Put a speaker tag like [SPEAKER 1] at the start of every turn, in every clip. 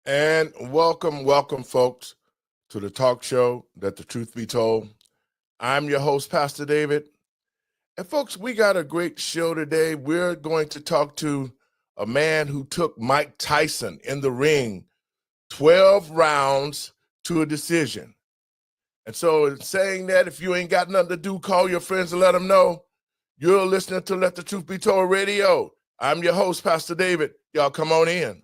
[SPEAKER 1] And welcome, folks, to the talk show, Let the Truth Be Told. I'm your host, Pastor David. And folks, we got a great show today. We're going to talk to a man who took Mike Tyson in the ring 12 rounds to a decision. And so in saying that, if you ain't got nothing to do, call your friends and let them know. You're listening to Let the Truth Be Told Radio. I'm your host, Pastor David. Y'all come on in.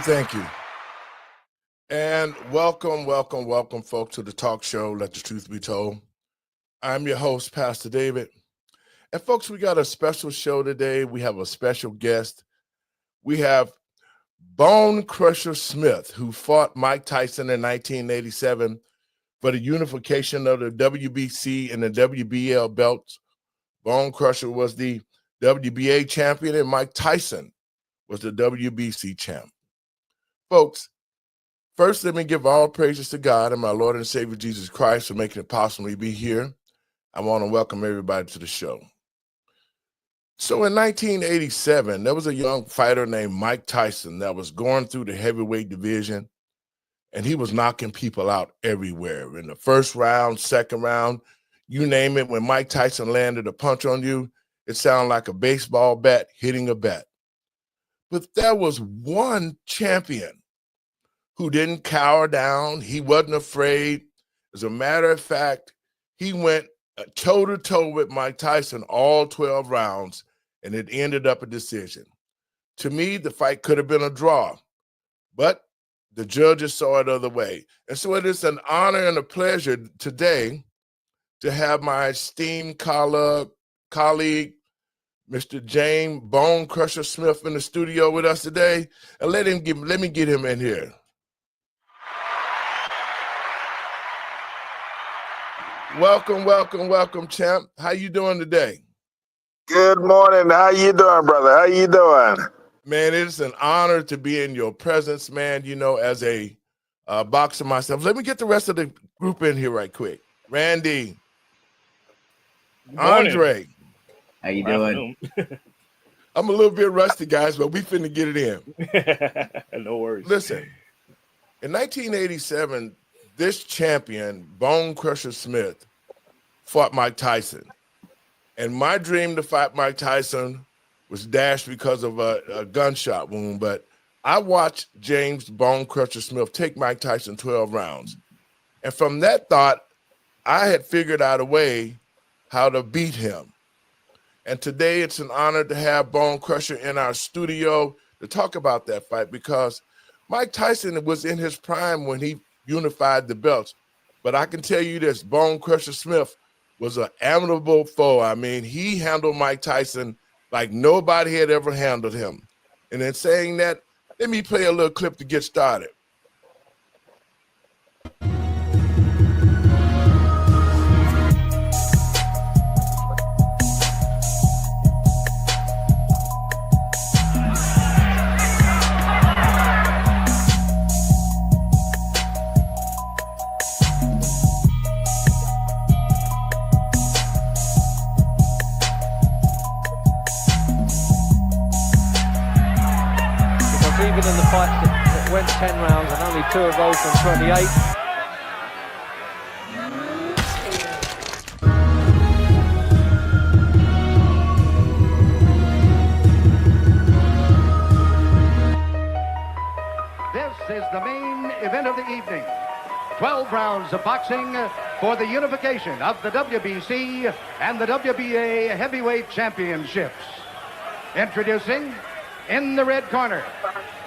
[SPEAKER 1] Thank you. And welcome, folks, to the talk show, Let the Truth Be Told. I'm your host, Pastor David. And folks, we got a special show today. We have a special guest. We have Bone Crusher Smith, who fought Mike Tyson in 1987 for the unification of the WBC and the WBL belts. Bone Crusher was the WBA champion, and Mike Tyson was the WBC champ. Folks, first, let me give all praises to God and my Lord and Savior Jesus Christ for making it possible to be here. I want to welcome everybody to the show. So in 1987, there was a young fighter named Mike Tyson that was going through the heavyweight division, and he was knocking people out everywhere. In the first round, second round, you name it, when Mike Tyson landed a punch on you, it sounded like a baseball bat hitting a bat. But there was one champion who didn't cower down. He wasn't afraid. As a matter of fact, he went toe-to-toe with Mike Tyson all 12 rounds, and it ended up a decision. To me, the fight could have been a draw, but the judges saw it other way. And so it is an honor and a pleasure today to have my esteemed colleague, Mr. James Bone Crusher Smith, in the studio with us today. And let me get him in here. Welcome, champ. How you doing today?
[SPEAKER 2] Good morning. How you doing, brother? How you doing?
[SPEAKER 1] Man, it's an honor to be in your presence, man. You know, as a boxer myself. Let me get the rest of the group in here right quick. Randy, Andre.
[SPEAKER 3] How you doing?
[SPEAKER 1] I'm a little bit rusty, guys, but we finna get it in.
[SPEAKER 4] No worries.
[SPEAKER 1] Listen, in 1987, this champion, Bone Crusher Smith, fought Mike Tyson. And my dream to fight Mike Tyson was dashed because of a gunshot wound. But I watched James Bone Crusher Smith take Mike Tyson 12 rounds. And from that thought, I had figured out a way how to beat him. And today it's an honor to have Bone Crusher in our studio to talk about that fight, because Mike Tyson was in his prime when he unified the belts. But I can tell you this, Bone Crusher Smith was an amiable foe. I mean, he handled Mike Tyson like nobody had ever handled him. And in saying that, let me play a little clip to get started.
[SPEAKER 4] fights that went 10 rounds, and only 2 of those from 28.
[SPEAKER 5] This is the main event of the evening. 12 rounds of boxing for the unification of the WBC and the WBA heavyweight championships. Introducing, in the red corner,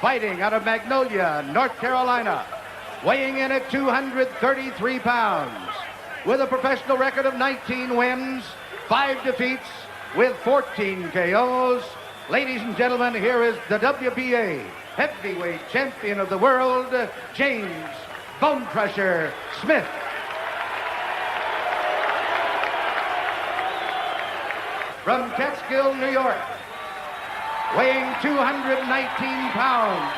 [SPEAKER 5] fighting out of Magnolia, North Carolina, weighing in at 233 pounds, with a professional record of 19 wins, 5 defeats, with 14 KOs. Ladies and gentlemen, here is the WBA heavyweight champion of the world, James Bone Crusher Smith. From Catskill, New York, weighing 219 pounds.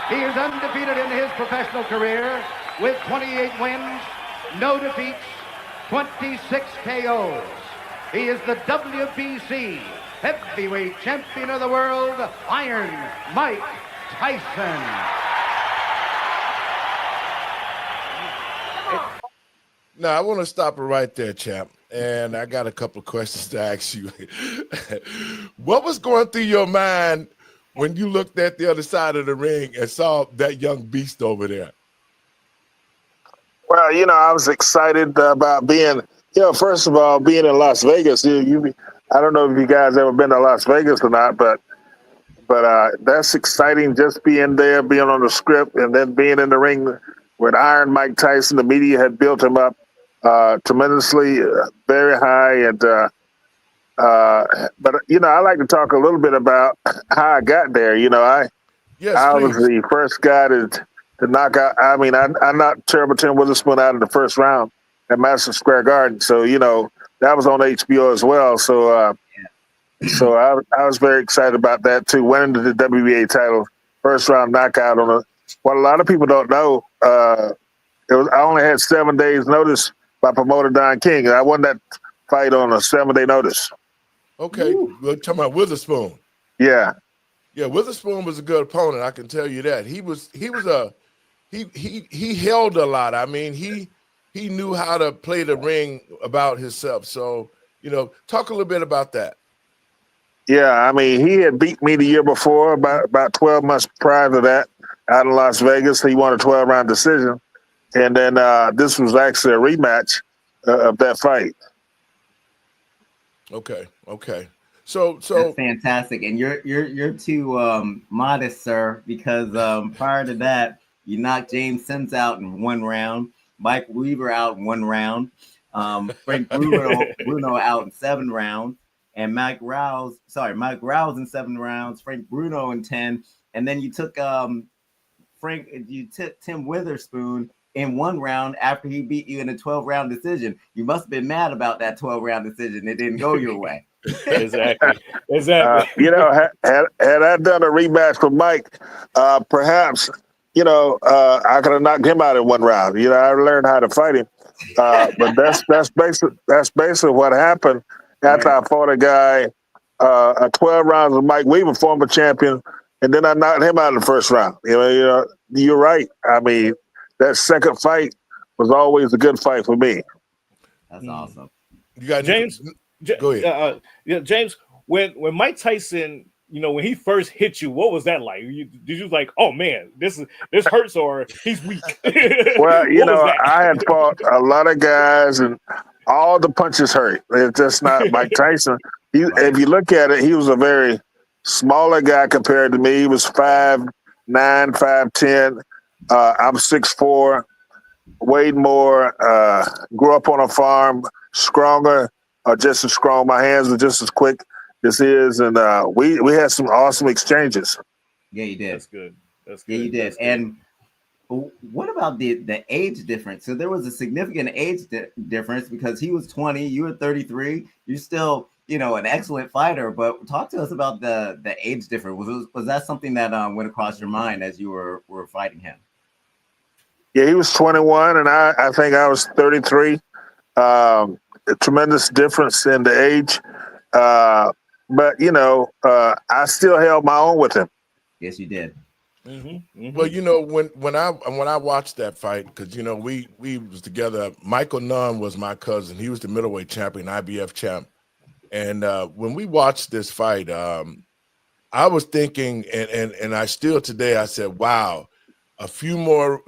[SPEAKER 5] He is undefeated in his professional career with 28 wins, no defeats, 26 KOs. He is the WBC heavyweight champion of the world, Iron Mike Tyson.
[SPEAKER 1] Now, I want to stop it right there, champ. And I got a couple of questions to ask you. What was going through your mind when you looked at the other side of the ring and saw that young beast over there?
[SPEAKER 2] Well, I was excited about being, first of all, being in Las Vegas. I don't know if you guys ever been to Las Vegas or not, but that's exciting, just being there, being on the script, and then being in the ring with Iron Mike Tyson. The media had built him up tremendously, very high. And but I like to talk a little bit about how I got there. I was the first guy to knock out. I mean, I knocked Terrible Tim Witherspoon out in the first round at Madison Square Garden. So that was on HBO as well. So I was very excited about that too. Winning the WBA title, first round knockout on what a lot of people don't know. I only had 7 days notice by promoter Don King, and I won that fight on a 7-day notice.
[SPEAKER 1] Okay, we're talking about Witherspoon.
[SPEAKER 2] Yeah,
[SPEAKER 1] Witherspoon was a good opponent. I can tell you that. He held a lot. I mean, he knew how to play the ring about himself. So talk a little bit about that.
[SPEAKER 2] Yeah, I mean, he had beat me the year before, about 12 months prior to that, out in Las Vegas. He won a 12-round decision. And then this was actually a rematch of that fight.
[SPEAKER 1] Okay. So
[SPEAKER 3] that's fantastic. And you're too modest, sir, because prior to that, you knocked James Sims out in 1 round, Mike Weaver out in 1 round, Frank Bruno out in 7 rounds, and Mike Rouse in 7 rounds, Frank Bruno in 10, and then you took Tim Witherspoon in 1 round after he beat you in a 12-round decision. You must have been mad about that 12-round decision. It didn't go your way.
[SPEAKER 6] Exactly.
[SPEAKER 2] Had I done a rematch with Mike, perhaps, I could have knocked him out in 1 round. I learned how to fight him. But that's basically what happened after I fought a guy, 12 rounds with Mike Weaver, former champion, and then I knocked him out in the first round. You're right. I mean, that second fight was always a good fight for me.
[SPEAKER 3] That's awesome.
[SPEAKER 1] You got
[SPEAKER 6] James.
[SPEAKER 1] Go ahead.
[SPEAKER 6] James, when Mike Tyson, when he first hit you, what was that like? Did you like, oh man, this hurts, or he's weak?
[SPEAKER 2] Well, I had fought a lot of guys, and all the punches hurt. It's just not Mike Tyson. If you look at it, he was a very smaller guy compared to me. He was 5'9", 5'10". I'm 6'4", weighed more, grew up on a farm, stronger, just as strong. My hands were just as quick as his, and we had some awesome exchanges.
[SPEAKER 3] Yeah, you did.
[SPEAKER 6] That's good.
[SPEAKER 3] Yeah, you did. And what about the age difference? So there was a significant age difference because he was 20, you were 33. You're still, an excellent fighter. But talk to us about the age difference. Was that something that went across your mind as you were fighting him?
[SPEAKER 2] Yeah, he was 21, and I think I was 33. A tremendous difference in the age. But, I still held my own with him.
[SPEAKER 3] Yes, you did.
[SPEAKER 1] Well, you know, when I watched that fight, because you know we was together. Michael Nunn was my cousin. He was the middleweight champion, IBF champ. And when we watched this fight, I was thinking, and I still today, I said, wow, a few more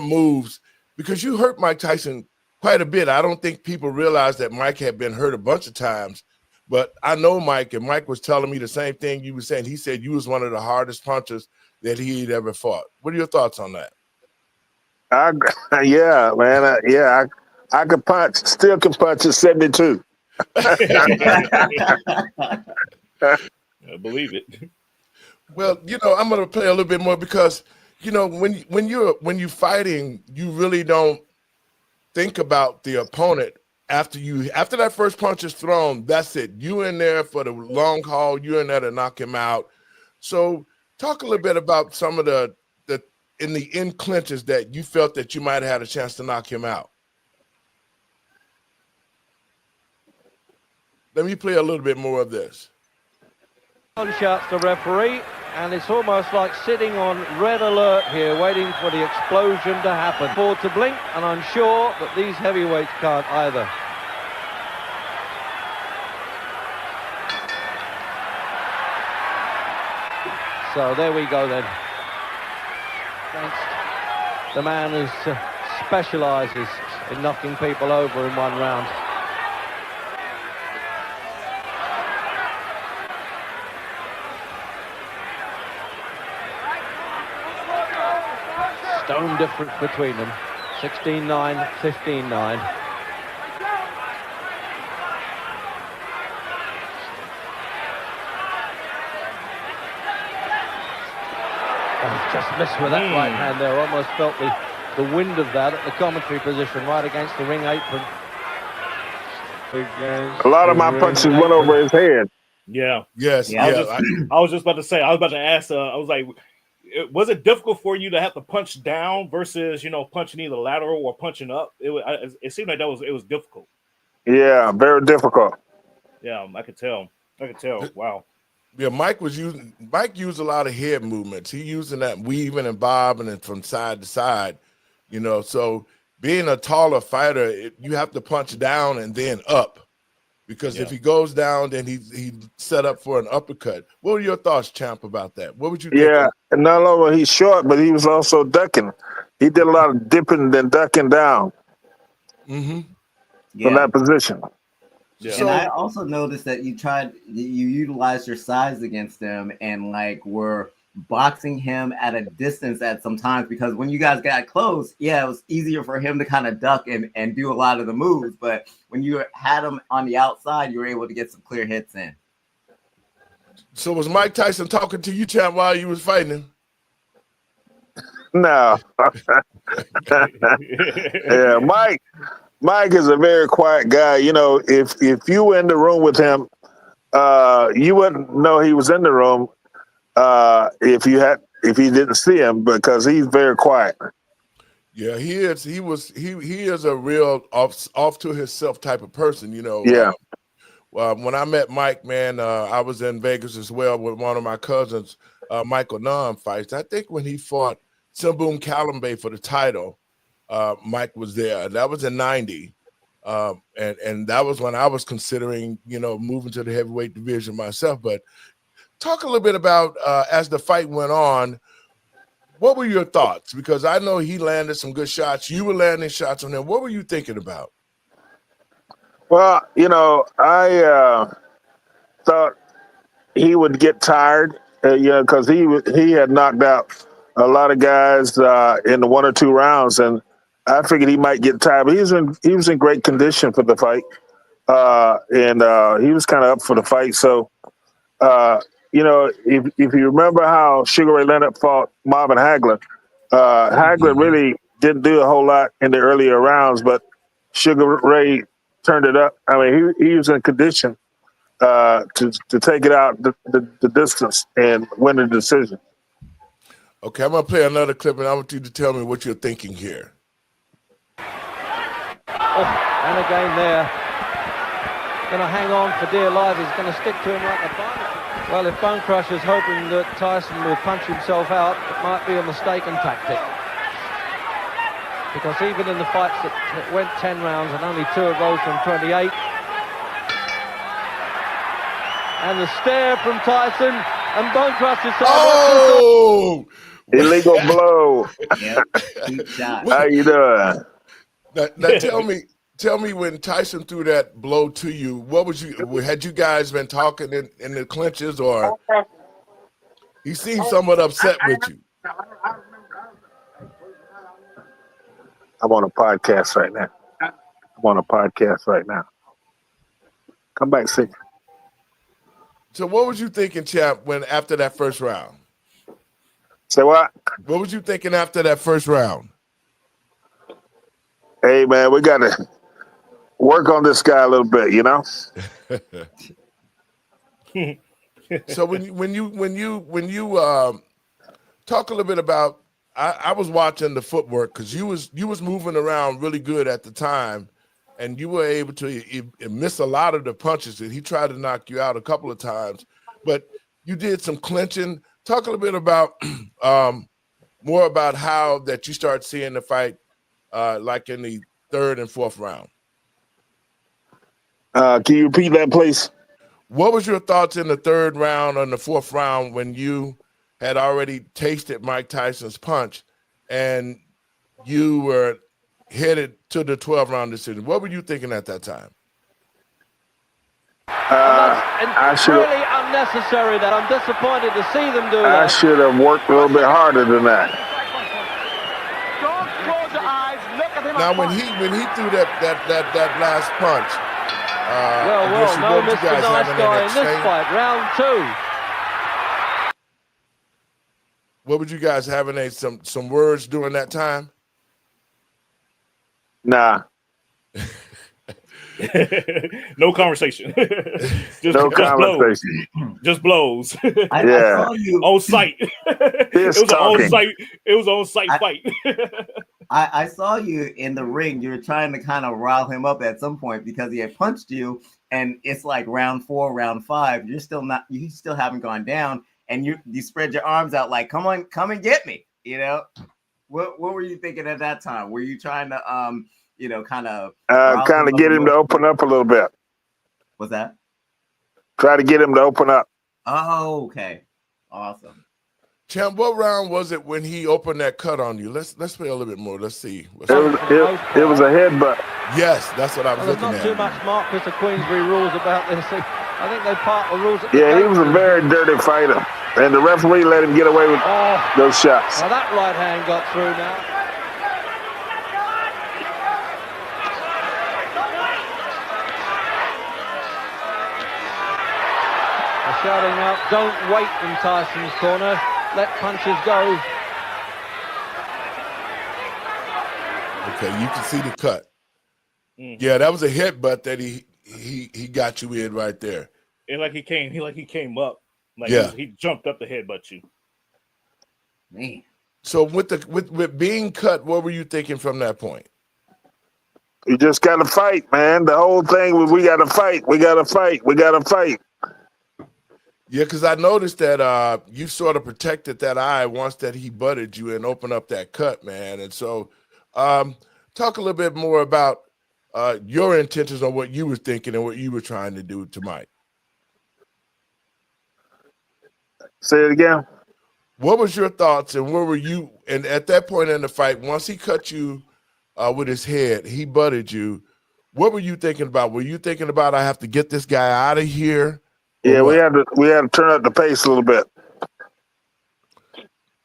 [SPEAKER 1] moves, because you hurt Mike Tyson quite a bit. I don't think people realize that Mike had been hurt a bunch of times, but I know Mike, and Mike was telling me the same thing you were saying. He said you was one of the hardest punchers that he'd ever fought. What are your thoughts on that?
[SPEAKER 2] Yeah, man. I could punch, still can punch at 72.
[SPEAKER 6] I believe it.
[SPEAKER 1] Well, you know, I'm going to play a little bit more because, you know, when you're fighting, you really don't think about the opponent after that first punch is thrown. That's it. You in there for the long haul. You're in there to knock him out. So talk a little bit about some of the in the end clinches that you felt that you might have had a chance to knock him out. Let me play a little bit more of this.
[SPEAKER 4] Shouts the referee, and it's almost like sitting on red alert here, waiting for the explosion to happen. Forward to blink, and I'm sure that these heavyweights can't either. So there we go then. Against the man who specialises in knocking people over in one round. Stone difference between them. 16-9, 15-9. Just missed with that right hand there. Almost felt the wind of that at the commentary position, right against the ring apron.
[SPEAKER 2] A lot of my punches went over his head.
[SPEAKER 6] Yeah.
[SPEAKER 1] Yes.
[SPEAKER 6] Yeah. I was just about to say. I was about to ask. I was like, was it difficult for you to have to punch down versus, you know, punching either lateral or punching up? It seemed like it was difficult.
[SPEAKER 2] Yeah, very difficult.
[SPEAKER 6] Yeah, I could tell. Wow.
[SPEAKER 1] Yeah, Mike used a lot of head movements. He using that weaving and bobbing and from side to side, you know. So being a taller fighter, you have to punch down and then up, because if he goes down, then he set up for an uppercut. What were your thoughts, Champ, about that? What would you think?
[SPEAKER 2] Yeah, not only he's short, but he was also ducking. He did a lot of dipping and ducking down from that position.
[SPEAKER 3] Yeah. And I also noticed that you utilized your size against him and like were boxing him at a distance at some times, because when you guys got close, it was easier for him to kind of duck and do a lot of the moves. But when you had him on the outside, you were able to get some clear hits in.
[SPEAKER 1] So was Mike Tyson talking to you, Champ, while you was fighting him?
[SPEAKER 2] No. Yeah, Mike is a very quiet guy. You know, if you were in the room with him, you wouldn't know he was in the room if you didn't see him, because he's very quiet.
[SPEAKER 1] Yeah, he is. He is a real off to himself type of person. You know.
[SPEAKER 2] Yeah.
[SPEAKER 1] When I met Mike, man, I was in Vegas as well with one of my cousins, Michael Nunn fights. I think when he fought Simboom Kalambe for the title, Mike was there. That was in '90, and that was when I was considering, you know, moving to the heavyweight division myself. But talk a little bit about as the fight went on. What were your thoughts? Because I know he landed some good shots. You were landing shots on him. What were you thinking about?
[SPEAKER 2] Well, you know, I thought he would get tired, because he had knocked out a lot of guys in the 1 or 2 rounds, and I figured he might get tired. But he was in great condition for the fight, and he was kind of up for the fight. So, you know, if you remember how Sugar Ray Leonard fought Marvin Hagler, Hagler really didn't do a whole lot in the earlier rounds, but Sugar Ray turned it up. I mean, he was in condition to take it out the distance and win the decision.
[SPEAKER 1] Okay, I'm going to play another clip, and I want you to tell me what you're thinking here.
[SPEAKER 4] Oh, and again there. Going to hang on for dear life. He's going to stick to him like a barnacle. Well, if Bone Crusher's hoping that Tyson will punch himself out, it might be a mistaken tactic. Because even in the fights that went 10 rounds and only 2 of those from 28. And the stare from Tyson, and Bone Crusher said,
[SPEAKER 2] "Oh, illegal blow."
[SPEAKER 3] Yep. Cheap shot.
[SPEAKER 2] How you doing?
[SPEAKER 1] Now tell me when Tyson threw that blow to you, what was had you guys been talking in the clinches, or he seemed somewhat upset with you?
[SPEAKER 2] I'm on a podcast right now. Come back, see.
[SPEAKER 1] So what was you thinking, champ, when after that first round?
[SPEAKER 2] Say what?
[SPEAKER 1] What was you thinking after that first round?
[SPEAKER 2] Hey man, we gotta work on this guy a little bit, you know.
[SPEAKER 1] So when you talk a little bit about, I was watching the footwork because you was moving around really good at the time, and you were able to miss a lot of the punches that he tried to knock you out a couple of times, but you did some clinching. Talk a little bit about more about how that you start seeing the fight like in the 3rd and 4th round.
[SPEAKER 2] Can you repeat that, please?
[SPEAKER 1] What was your thoughts in the 3rd round and the 4th round when you had already tasted Mike Tyson's punch and you were headed to the 12-round decision? What were you thinking at that time?
[SPEAKER 4] It's really unnecessary that I'm disappointed to see them do that.
[SPEAKER 2] I should have worked a little bit harder than that.
[SPEAKER 5] Don't close your eyes. Look at him.
[SPEAKER 1] Now, when he threw that last punch,
[SPEAKER 4] no Mr. Nice Guy in this fight, round 2.
[SPEAKER 1] What would you guys having some words during that time?
[SPEAKER 2] Nah.
[SPEAKER 6] No conversation.
[SPEAKER 2] Just conversation.
[SPEAKER 6] Just blows.
[SPEAKER 3] I saw you
[SPEAKER 6] on site. It was an on-site fight.
[SPEAKER 3] I saw you in the ring. You were trying to kind of rile him up at some point because he had punched you, and it's like round 4, round 5. You still haven't gone down, and you spread your arms out like, come on, come and get me. You know, what were you thinking at that time? Were you trying to kind of
[SPEAKER 2] get him to open up a little bit?
[SPEAKER 3] What's that?
[SPEAKER 2] Try to get him to open up.
[SPEAKER 3] Oh, okay, awesome.
[SPEAKER 1] Champ, what round was it when he opened that cut on you? Let's play a little bit more. Let's see.
[SPEAKER 2] It was a headbutt.
[SPEAKER 1] Yes, that's what I was looking at.
[SPEAKER 4] There's not too much Marcus of Queensbury rules about this. I think they part the rules.
[SPEAKER 2] Yeah, he was a very dirty fighter, and the referee let him get away with those shots.
[SPEAKER 4] Well, that right hand got through now. Shouting out, don't wait in Tyson's corner. Let punches go.
[SPEAKER 1] Okay, you can see the cut. Yeah, that was a headbutt that he got you in right there.
[SPEAKER 6] And he came up. He jumped up to headbutt you.
[SPEAKER 3] Man.
[SPEAKER 1] So with being cut, what were you thinking from that point?
[SPEAKER 2] You just gotta fight, man. The whole thing was we gotta fight.
[SPEAKER 1] Yeah, because I noticed that you sort of protected that eye once that he butted you and opened up that cut, man. And so talk a little bit more about your intentions on what you were thinking and what you were trying to do to Mike.
[SPEAKER 2] Say it again.
[SPEAKER 1] What was your thoughts and where were you? And at that point in the fight, once he cut you with his head, he butted you. What were you thinking about? Were you thinking about, I have to get this guy out of here?
[SPEAKER 2] Yeah, we had to turn up the pace a little bit.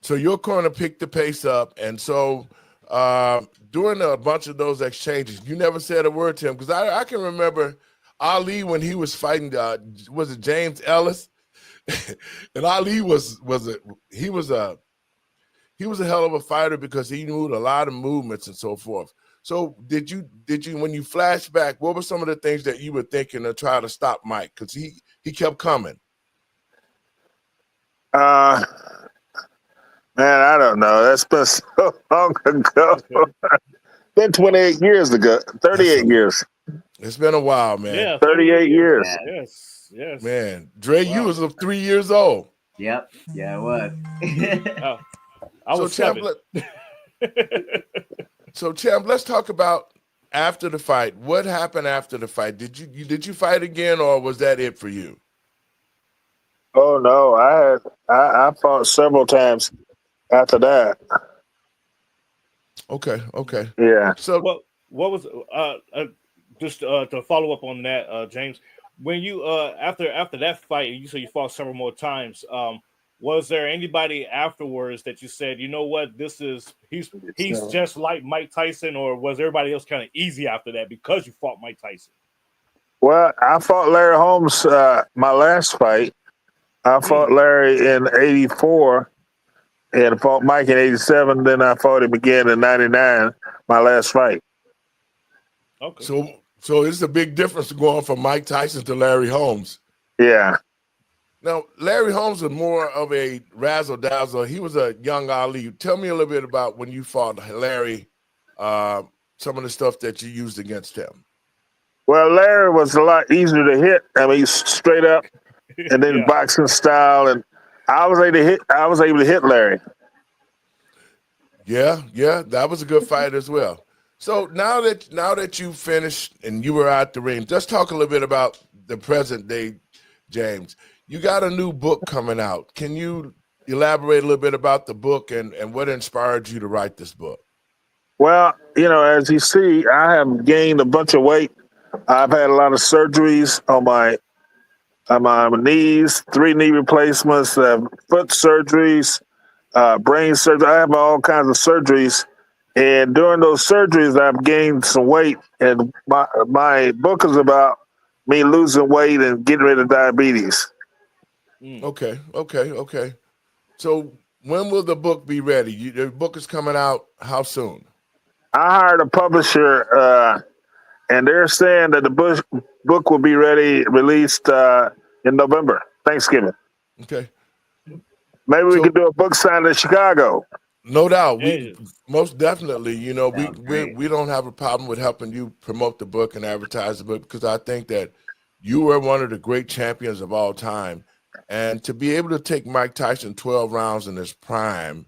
[SPEAKER 1] So your corner picked the pace up, and so during a bunch of those exchanges, you never said a word to him, because I can remember Ali when he was fighting. Was it James Ellis? And Ali was a hell of a fighter because he knew a lot of movements and so forth. So did you when you flash back, what were some of the things that you were thinking to try to stop Mike? Because he kept coming.
[SPEAKER 2] Man, I don't know. That's been so long ago. Been 28 years ago. 38 years.
[SPEAKER 1] It's been a while, man.
[SPEAKER 6] Yeah,
[SPEAKER 2] 38 years.
[SPEAKER 6] Yes. Yes.
[SPEAKER 1] Man, Dre, you was 3 years old.
[SPEAKER 3] Yep. Yeah, I was.
[SPEAKER 6] I was
[SPEAKER 1] Champ,
[SPEAKER 6] 7.
[SPEAKER 1] Champ, let's talk about after the fight. What happened after the fight? Did you fight again, or was that it for you?
[SPEAKER 2] Oh no, I fought several times after that.
[SPEAKER 1] Okay.
[SPEAKER 2] Yeah.
[SPEAKER 1] So
[SPEAKER 6] what was just to follow up on that, James? When you after that fight, you said you fought several more times. Was there anybody afterwards that you said, you know what, he's just like Mike Tyson, or was everybody else kind of easy after that because you fought Mike Tyson?
[SPEAKER 2] Well, I fought Larry Holmes my last fight. I fought Larry in '84 and fought Mike in '87. Then I fought him again in '99, my last fight.
[SPEAKER 1] Okay. So it's a big difference going from Mike Tyson to Larry Holmes.
[SPEAKER 2] Yeah.
[SPEAKER 1] Now, Larry Holmes was more of a razzle-dazzle. He was a young Ali. Tell me a little bit about when you fought Larry, some of the stuff that you used against him.
[SPEAKER 2] Well, Larry was a lot easier to hit. I mean, he's straight up and then boxing style. And I was able to hit Larry.
[SPEAKER 1] Yeah, that was a good fight as well. So now that you finished and you were out the ring, just talk a little bit about the present day, James. You got a new book coming out. Can you elaborate a little bit about the book and what inspired you to write this book?
[SPEAKER 2] Well, as you see, I have gained a bunch of weight. I've had a lot of surgeries on my knees, 3 knee replacements, foot surgeries, brain surgery. I have all kinds of surgeries. And during those surgeries, I've gained some weight. And my book is about me losing weight and getting rid of diabetes.
[SPEAKER 1] Okay. So when will the book be ready? The book is coming out how soon?
[SPEAKER 2] I hired a publisher, and they're saying that the book will be released in November, Thanksgiving.
[SPEAKER 1] Okay.
[SPEAKER 2] Maybe we could do a book signing in Chicago.
[SPEAKER 1] No doubt. We most definitely, we don't have a problem with helping you promote the book and advertise the book, because I think that you were one of the great champions of all time. And to be able to take Mike Tyson 12 rounds in his prime,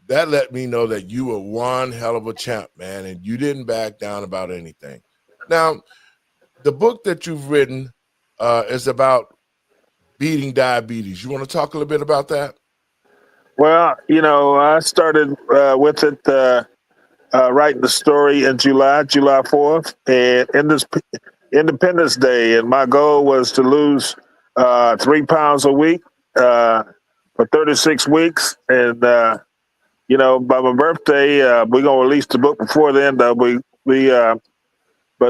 [SPEAKER 1] that let me know that you were one hell of a champ, man, and you didn't back down about anything. Now, the book that you've written is about beating diabetes. You want to talk a little bit about that?
[SPEAKER 2] Well, I started with it writing the story in July 4th, and in this Independence Day, and my goal was to lose 3 pounds a week for 36 weeks. And, by my birthday, we're going to release the book before then. But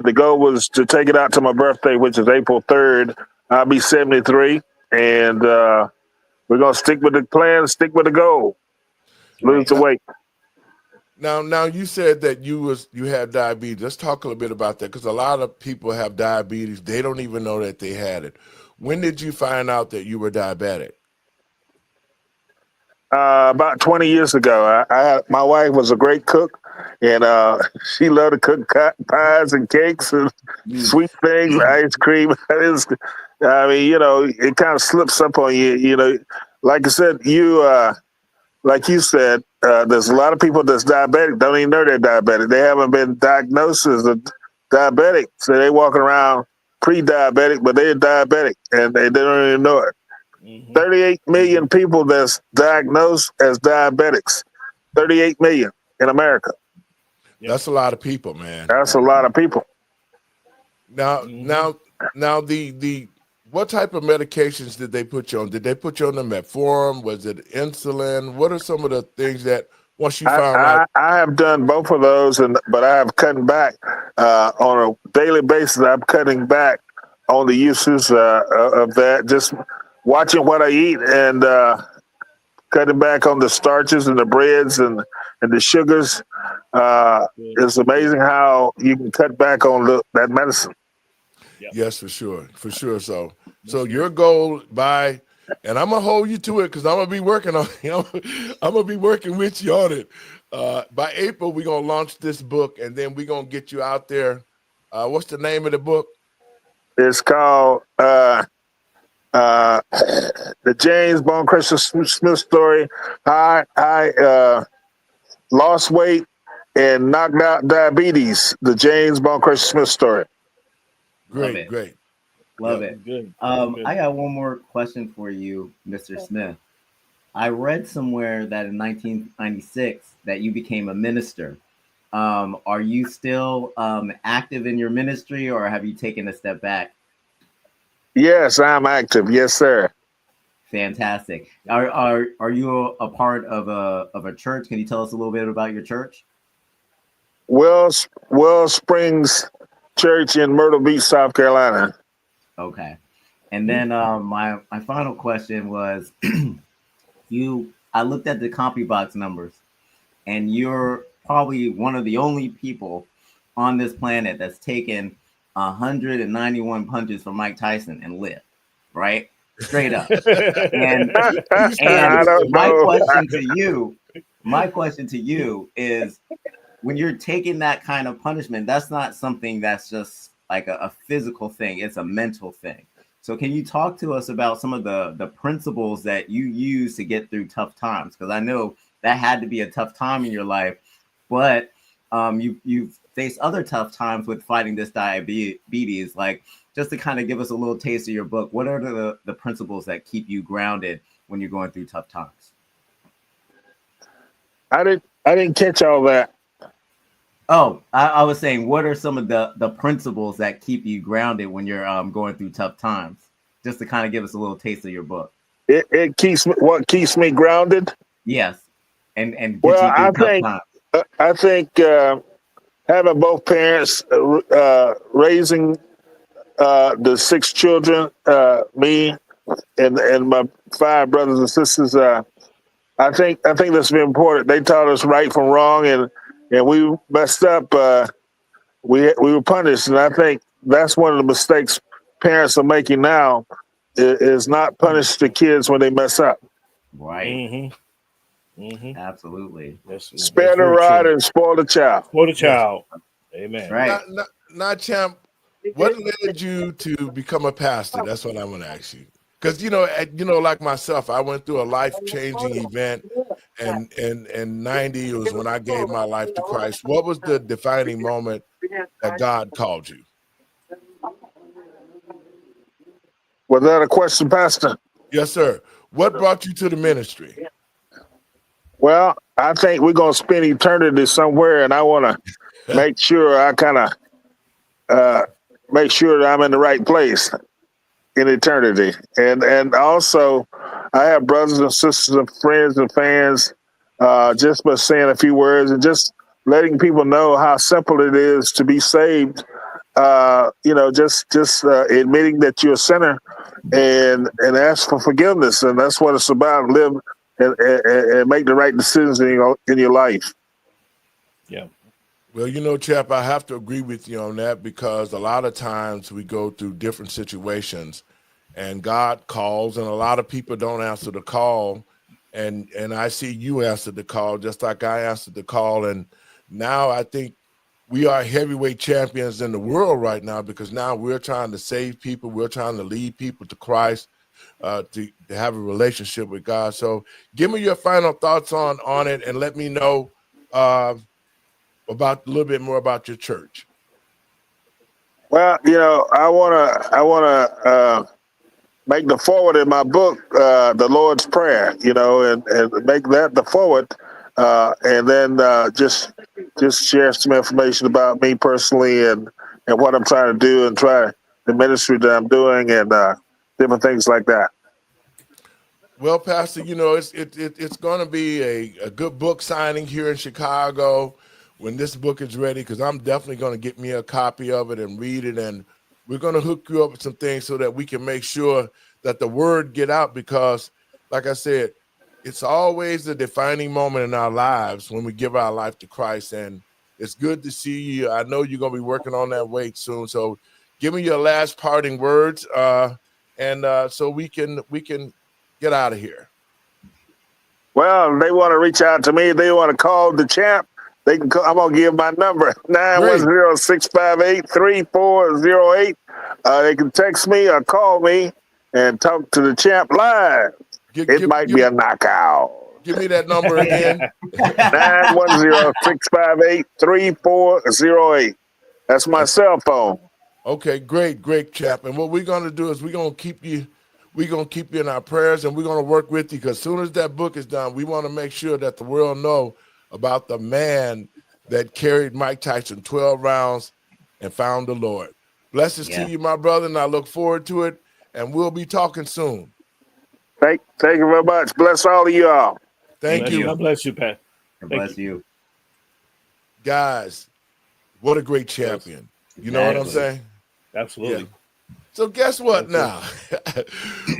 [SPEAKER 2] the goal was to take it out to my birthday, which is April 3rd. I'll be 73. And we're going to stick with the plan, stick with the goal, lose the weight.
[SPEAKER 1] Now you said that you had diabetes. Let's talk a little bit about that, because a lot of people have diabetes. They don't even know that they had it. When did you find out that you were diabetic?
[SPEAKER 2] About 20 years ago. My wife was a great cook, and she loved to cook pies and cakes and sweet things, ice cream. It kind of slips up on you. Like I said, like you said, there's a lot of people that's diabetic, don't even know they're diabetic. They haven't been diagnosed as a diabetic. So they walking around pre-diabetic, but they're diabetic and they don't even know it. 38 million people that's diagnosed as diabetics. 38 million in America.
[SPEAKER 1] That's a lot of people, man.
[SPEAKER 2] That's a lot of people.
[SPEAKER 1] Now, the what type of medications did they put you on? Did they put you on the metformin? Was it insulin? What are some of the things that once you found out?
[SPEAKER 2] I have done both of those, but I have cutting back on a daily basis. I'm cutting back on the uses of that. Just watching what I eat and cutting back on the starches and the breads and the sugars. It's amazing how you can cut back on that medicine.
[SPEAKER 1] Yes, for sure. So your goal and I'm gonna hold you to it, because I'm gonna be working on. I'm gonna be working with you on it. By April, we're gonna launch this book, and then we're gonna get you out there. What's the name of the book?
[SPEAKER 2] It's called the James Bone Crusher Smith story. I lost weight and knocked out diabetes. The James Bone Crusher Smith story.
[SPEAKER 1] Great.
[SPEAKER 3] Love
[SPEAKER 1] Yeah.
[SPEAKER 3] it.
[SPEAKER 6] Good.
[SPEAKER 3] I got one more question for you, Mr. Smith. I read somewhere that in 1996 that you became a minister. Are you still active in your ministry, or have you taken a step back?
[SPEAKER 2] Yes, I'm active. Yes, sir.
[SPEAKER 3] Fantastic. Are you a part of a church? Can you tell us a little bit about your church?
[SPEAKER 2] Wells Springs Church in Myrtle Beach, South Carolina.
[SPEAKER 3] Okay. And then my final question was I looked at the CompuBox numbers, and you're probably one of the only people on this planet that's taken 191 punches from Mike Tyson and lived, right? Straight up. And
[SPEAKER 2] I don't know.
[SPEAKER 3] my question to you is, when you're taking that kind of punishment, that's not something that's just like a physical thing, it's a mental thing. So can you talk to us about some of the principles that you use to get through tough times? Because I know that had to be a tough time in your life, but you've faced other tough times with fighting this diabetes. Like, just to kind of give us a little taste of your book, what are the principles that keep you grounded when you're going through tough times?
[SPEAKER 2] I didn't catch all that.
[SPEAKER 3] Oh, I was saying, what are some of the principles that keep you grounded when you're going through tough times? Just to kind of give us a little taste of your book.
[SPEAKER 2] It keeps what keeps me grounded.
[SPEAKER 3] Yes, and get
[SPEAKER 2] Well,
[SPEAKER 3] you through tough times.
[SPEAKER 2] I think having both parents raising the 6 children, me and my 5 brothers and sisters. I think that's very important. They taught us right from wrong, and we messed up. We were punished, and I think that's one of the mistakes parents are making now is not punish the kids when they mess up.
[SPEAKER 3] Right. Absolutely.
[SPEAKER 2] Spare the rod and spoil the child.
[SPEAKER 6] Spoil the child. Amen.
[SPEAKER 3] Right.
[SPEAKER 1] Now, champ, what led you to become a pastor? That's what I'm going to ask you. Because like myself, I went through a life-changing event, and in 90 was when I gave my life to Christ. What was the defining moment that God called you?
[SPEAKER 2] Was that a question, Pastor?
[SPEAKER 1] Yes, sir. What brought you to the ministry?
[SPEAKER 2] Well, I think we're going to spend eternity somewhere, and I want to make sure I kind of make sure that I'm in the right place in eternity. And also, I have brothers and sisters and friends and fans, just by saying a few words and just letting people know how simple it is to be saved. Just admitting that you're a sinner and ask for forgiveness. And that's what it's about. Live and make the right decisions in your life.
[SPEAKER 6] Yeah.
[SPEAKER 1] Well, Chap, I have to agree with you on that, because a lot of times we go through different situations and God calls, and a lot of people don't answer the call. And I see you answered the call just like I answered the call. And now I think we are heavyweight champions in the world right now, because now we're trying to save people. We're trying to lead people to Christ, to have a relationship with God. So give me your final thoughts on it, and let me know about a little bit more about your church.
[SPEAKER 2] Well, I wanna make the forward in my book, the Lord's Prayer, and make that the forward, and then just share some information about me personally and what I'm trying to do and try the ministry that I'm doing and different things like that.
[SPEAKER 1] Well, Pastor, it's going to be a good book signing here in Chicago when this book is ready, because I'm definitely going to get me a copy of it and read it, and we're going to hook you up with some things so that we can make sure that the word get out, because, like I said, it's always a defining moment in our lives when we give our life to Christ, and it's good to see you. I know you're going to be working on that weight soon, so give me your last parting words, and so we can get out of here.
[SPEAKER 2] Well, they want to reach out to me. They want to call the champ. They can call, I'm going to give my number, 910-658-3408. They can text me or call me, and talk to the champ live. It might be a knockout.
[SPEAKER 1] Give me that number again.
[SPEAKER 2] 910-658-3408. That's my cell phone.
[SPEAKER 1] Okay, great, chap. And what we're gonna do is we're gonna keep you in our prayers, and we're gonna work with you, because as soon as that book is done, we want to make sure that the world know about the man that carried Mike Tyson 12 rounds and found the Lord. Blessings to you, my brother, and I look forward to it. And we'll be talking soon.
[SPEAKER 2] Thank you very much. Bless all of y'all.
[SPEAKER 1] Thank you.
[SPEAKER 6] God bless you, Pat.
[SPEAKER 3] God bless you.
[SPEAKER 1] Guys, what a great champion. You know what I'm saying?
[SPEAKER 6] Absolutely.
[SPEAKER 1] Yeah. So guess what now?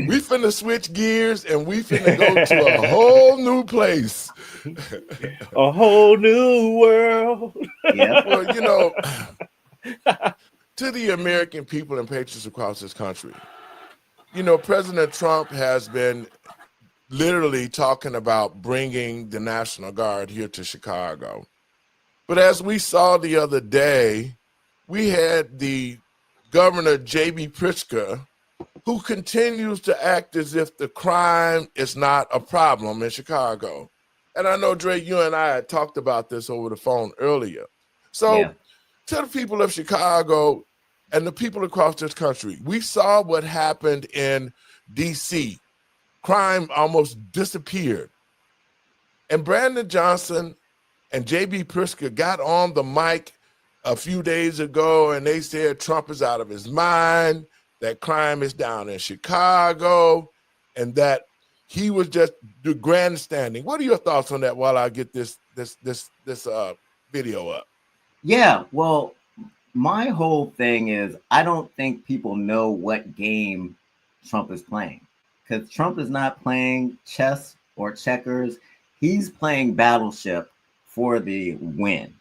[SPEAKER 1] We finna switch gears, and we finna go to a whole new place.
[SPEAKER 6] A whole new world.
[SPEAKER 3] Yeah.
[SPEAKER 1] Well, to the American people and patriots across this country, President Trump has been literally talking about bringing the National Guard here to Chicago. But as we saw the other day, we had the Governor J.B. Pritzker, who continues to act as if the crime is not a problem in Chicago. And I know, Dre, you and I had talked about this over the phone earlier. So to the people of Chicago and the people across this country, we saw what happened in D.C. Crime almost disappeared. And Brandon Johnson and J.B. Pritzker got on the mic a few days ago, and they said Trump is out of his mind, that crime is down in Chicago, and that he was just grandstanding. What are your thoughts on that while I get this video up?
[SPEAKER 3] Yeah, well, my whole thing is I don't think people know what game Trump is playing, because Trump is not playing chess or checkers. He's playing Battleship for the win.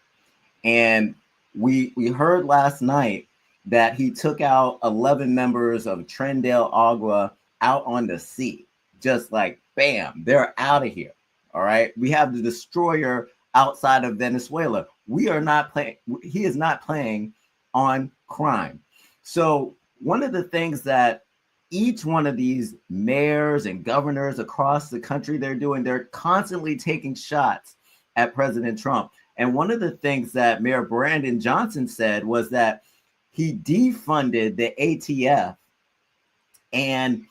[SPEAKER 3] And we heard last night that he took out 11 members of Trendale Agua out on the sea. Just like, bam, they're out of here. All right. We have the destroyer outside of Venezuela. We are not playing. He is not playing on crime. So one of the things that each one of these mayors and governors across the country, they're constantly taking shots at President Trump. And one of the things that Mayor Brandon Johnson said was that he defunded the ATF, and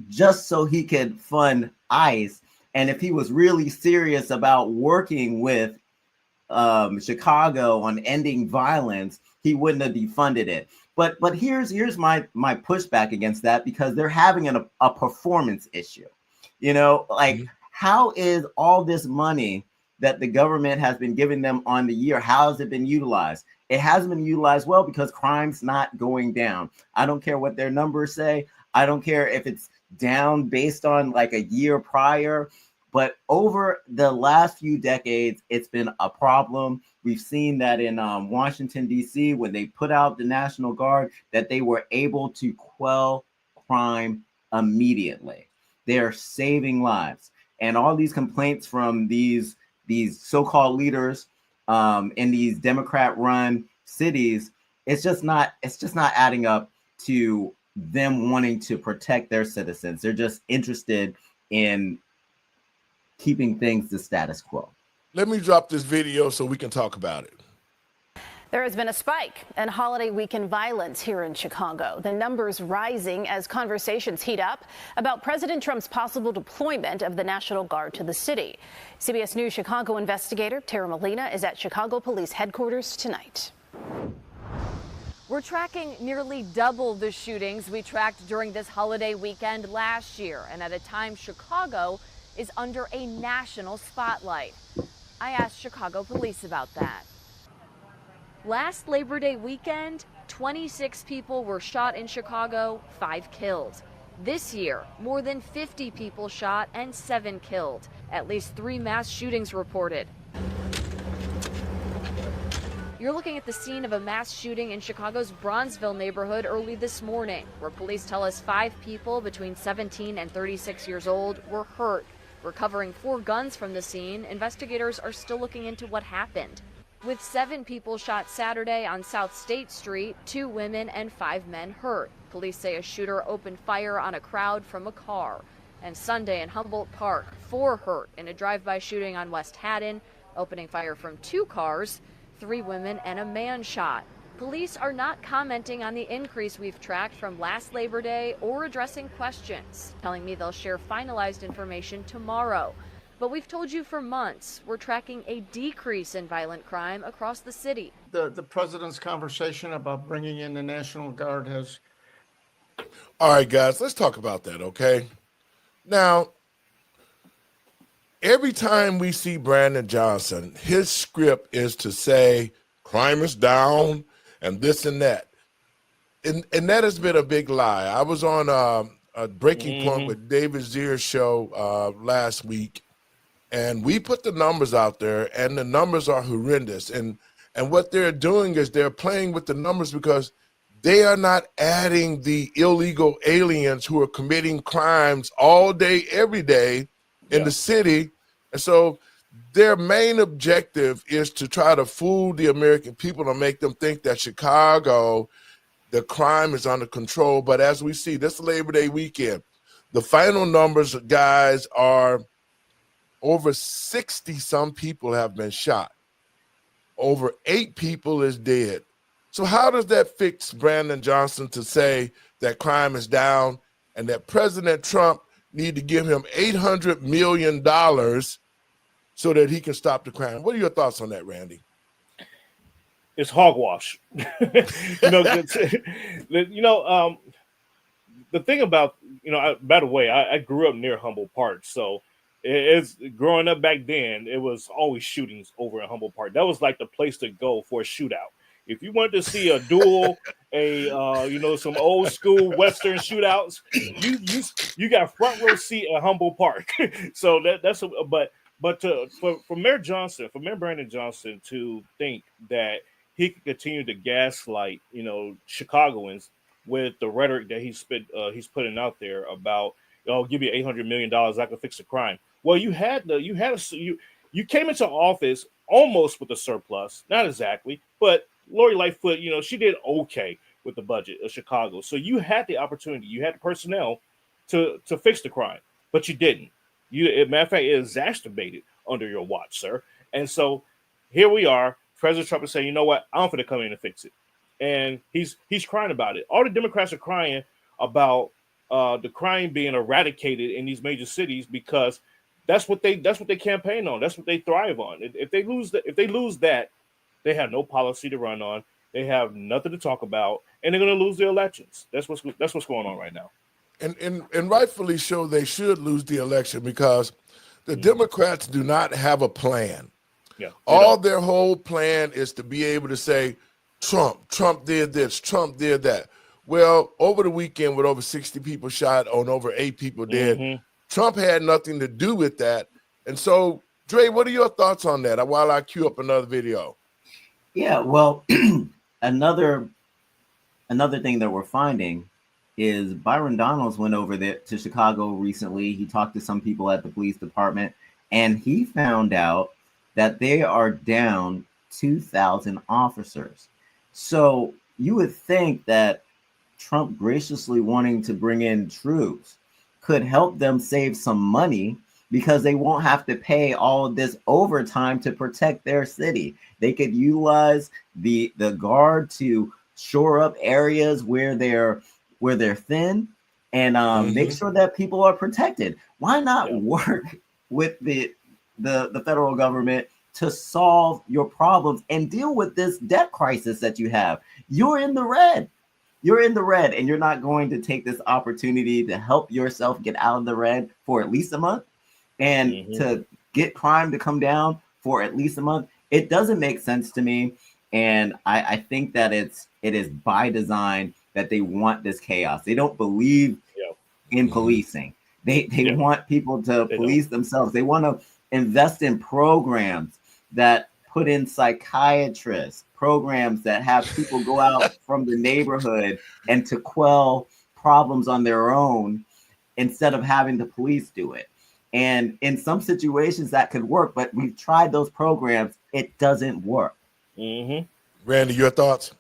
[SPEAKER 3] just so he could fund ICE. And if he was really serious about working with Chicago on ending violence, he wouldn't have defunded it. But here's my pushback against that, because they're having a performance issue. How is all this money that the government has been giving them on the year, how has it been utilized? It hasn't been utilized well, because crime's not going down. I don't care what their numbers say. I don't care if it's down based on like a year prior, but over the last few decades, it's been a problem. We've seen that in Washington, D.C., when they put out the National Guard, that they were able to quell crime immediately. They're saving lives. And all these complaints from these so-called leaders in these Democrat-run cities, it's just not adding up to them wanting to protect their citizens. They're just interested in keeping things the status quo.
[SPEAKER 1] Let me drop this video so we can talk about it.
[SPEAKER 7] There has been a spike in holiday weekend violence here in Chicago. The numbers rising as conversations heat up about President Trump's possible deployment of the National Guard to the city. CBS News Chicago investigator Tara Molina is at Chicago Police Headquarters tonight.
[SPEAKER 8] We're tracking nearly double the shootings we tracked during this holiday weekend last year, and at a time Chicago is under a national spotlight. I asked Chicago police about that. Last Labor Day weekend, 26 people were shot in Chicago, 5 killed. This year, more than 50 people shot and 7 killed. At least 3 mass shootings reported. You're looking at the scene of a mass shooting in Chicago's Bronzeville neighborhood early this morning, where police tell us 5 people between 17 and 36 years old were hurt. Recovering 4 guns from the scene, investigators are still looking into what happened. with 7 people shot Saturday on South State Street, 2 women and 5 men hurt. Police say a shooter opened fire on a crowd from a car. And Sunday in Humboldt Park, 4 hurt in a drive-by shooting on West Haddon, opening fire from 2 cars, 3 women and a man shot. Police are not commenting on the increase we've tracked from last Labor Day or addressing questions, telling me they'll share finalized information tomorrow. But we've told you for months, we're tracking a decrease in violent crime across the city.
[SPEAKER 9] The president's conversation about bringing in the National Guard has...
[SPEAKER 1] All right, guys, let's talk about that, okay? Now, every time we see Brandon Johnson, his script is to say crime is down and this and that. And that has been a big lie. I was on a Breaking Point with David Zier's show last week, and we put the numbers out there, and the numbers are horrendous. And what they're doing is they're playing with the numbers because they are not adding the illegal aliens who are committing crimes all day, every day in the city. And so their main objective is to try to fool the American people and make them think that Chicago, the crime is under control. But as we see, this Labor Day weekend, the final numbers, guys, are over 60-some people have been shot. Over 8 people is dead. So how does that fix Brandon Johnson to say that crime is down and that President Trump need to give him $800 million so that he can stop the crime? What are your thoughts on that, Randy?
[SPEAKER 6] It's hogwash. The thing about, by the way, I grew up near Humboldt Park. So it's growing up back then, it was always shootings over in Humboldt Park. That was like the place to go for a shootout. If you wanted to see a duel, some old school Western shootouts, you got front row seat at Humboldt Park. So for Mayor Johnson, for Mayor Brandon Johnson to think that he can continue to gaslight, Chicagoans with the rhetoric that he's putting out there about, I'll give you $800 million, I can fix the crime. Well, you came into office almost with a surplus, not exactly, but Lori Lightfoot, she did okay with the budget of Chicago. So you had the opportunity, you had the personnel to fix the crime, but you didn't. Matter of fact, it exacerbated under your watch, sir. And so here we are. President Trump is saying, you know what? I'm going to come in and fix it. And he's crying about it. All the Democrats are crying about the crime being eradicated in these major cities because that's what they campaign on. That's what they thrive on. If they lose that, they have no policy to run on. They have nothing to talk about, and they're going to lose the elections. That's what's going on right now.
[SPEAKER 1] And rightfully so, they should lose the election because the Democrats do not have a plan.
[SPEAKER 6] Yeah,
[SPEAKER 1] all their whole plan is to be able to say, Trump did this, Trump did that. Well, over the weekend with over 60 people shot and over 8 people dead, Trump had nothing to do with that. And so, Dre, what are your thoughts on that while I queue up another video?
[SPEAKER 3] Yeah, well, another thing that we're finding is Byron Donalds went over there to Chicago recently. He talked to some people at the police department, and he found out that they are down 2,000 officers. So you would think that Trump graciously wanting to bring in troops could help them save some money because they won't have to pay all of this overtime to protect their city. They could utilize the guard to shore up areas where they're thin and make sure that people are protected. Why not work with the federal government to solve your problems and deal with this debt crisis that you have? You're in the red. You're in the red, and you're not going to take this opportunity to help yourself get out of the red for at least a month and to get crime to come down for at least a month. It doesn't make sense to me. And I think that it is by design that they want this chaos. They don't believe in policing. They want people to police themselves. They want to invest in programs that put in psychiatrists, programs that have people go out from the neighborhood and to quell problems on their own instead of having the police do it. And in some situations that could work, but we've tried those programs. It doesn't work.
[SPEAKER 1] Randy, your thoughts?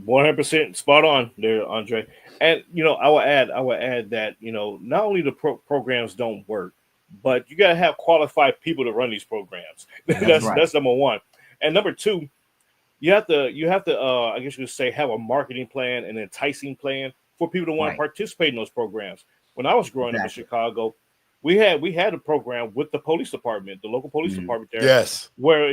[SPEAKER 6] 100% spot on there, Andre. And I will add that not only the programs don't work, but you got to have qualified people to run these programs. That's number one. And number two, you have to I guess you could say have a marketing plan, an enticing plan for people to want to participate in those programs. When I was growing up in Chicago, we had a program with the police department, the local police department there.
[SPEAKER 1] Yes,
[SPEAKER 6] where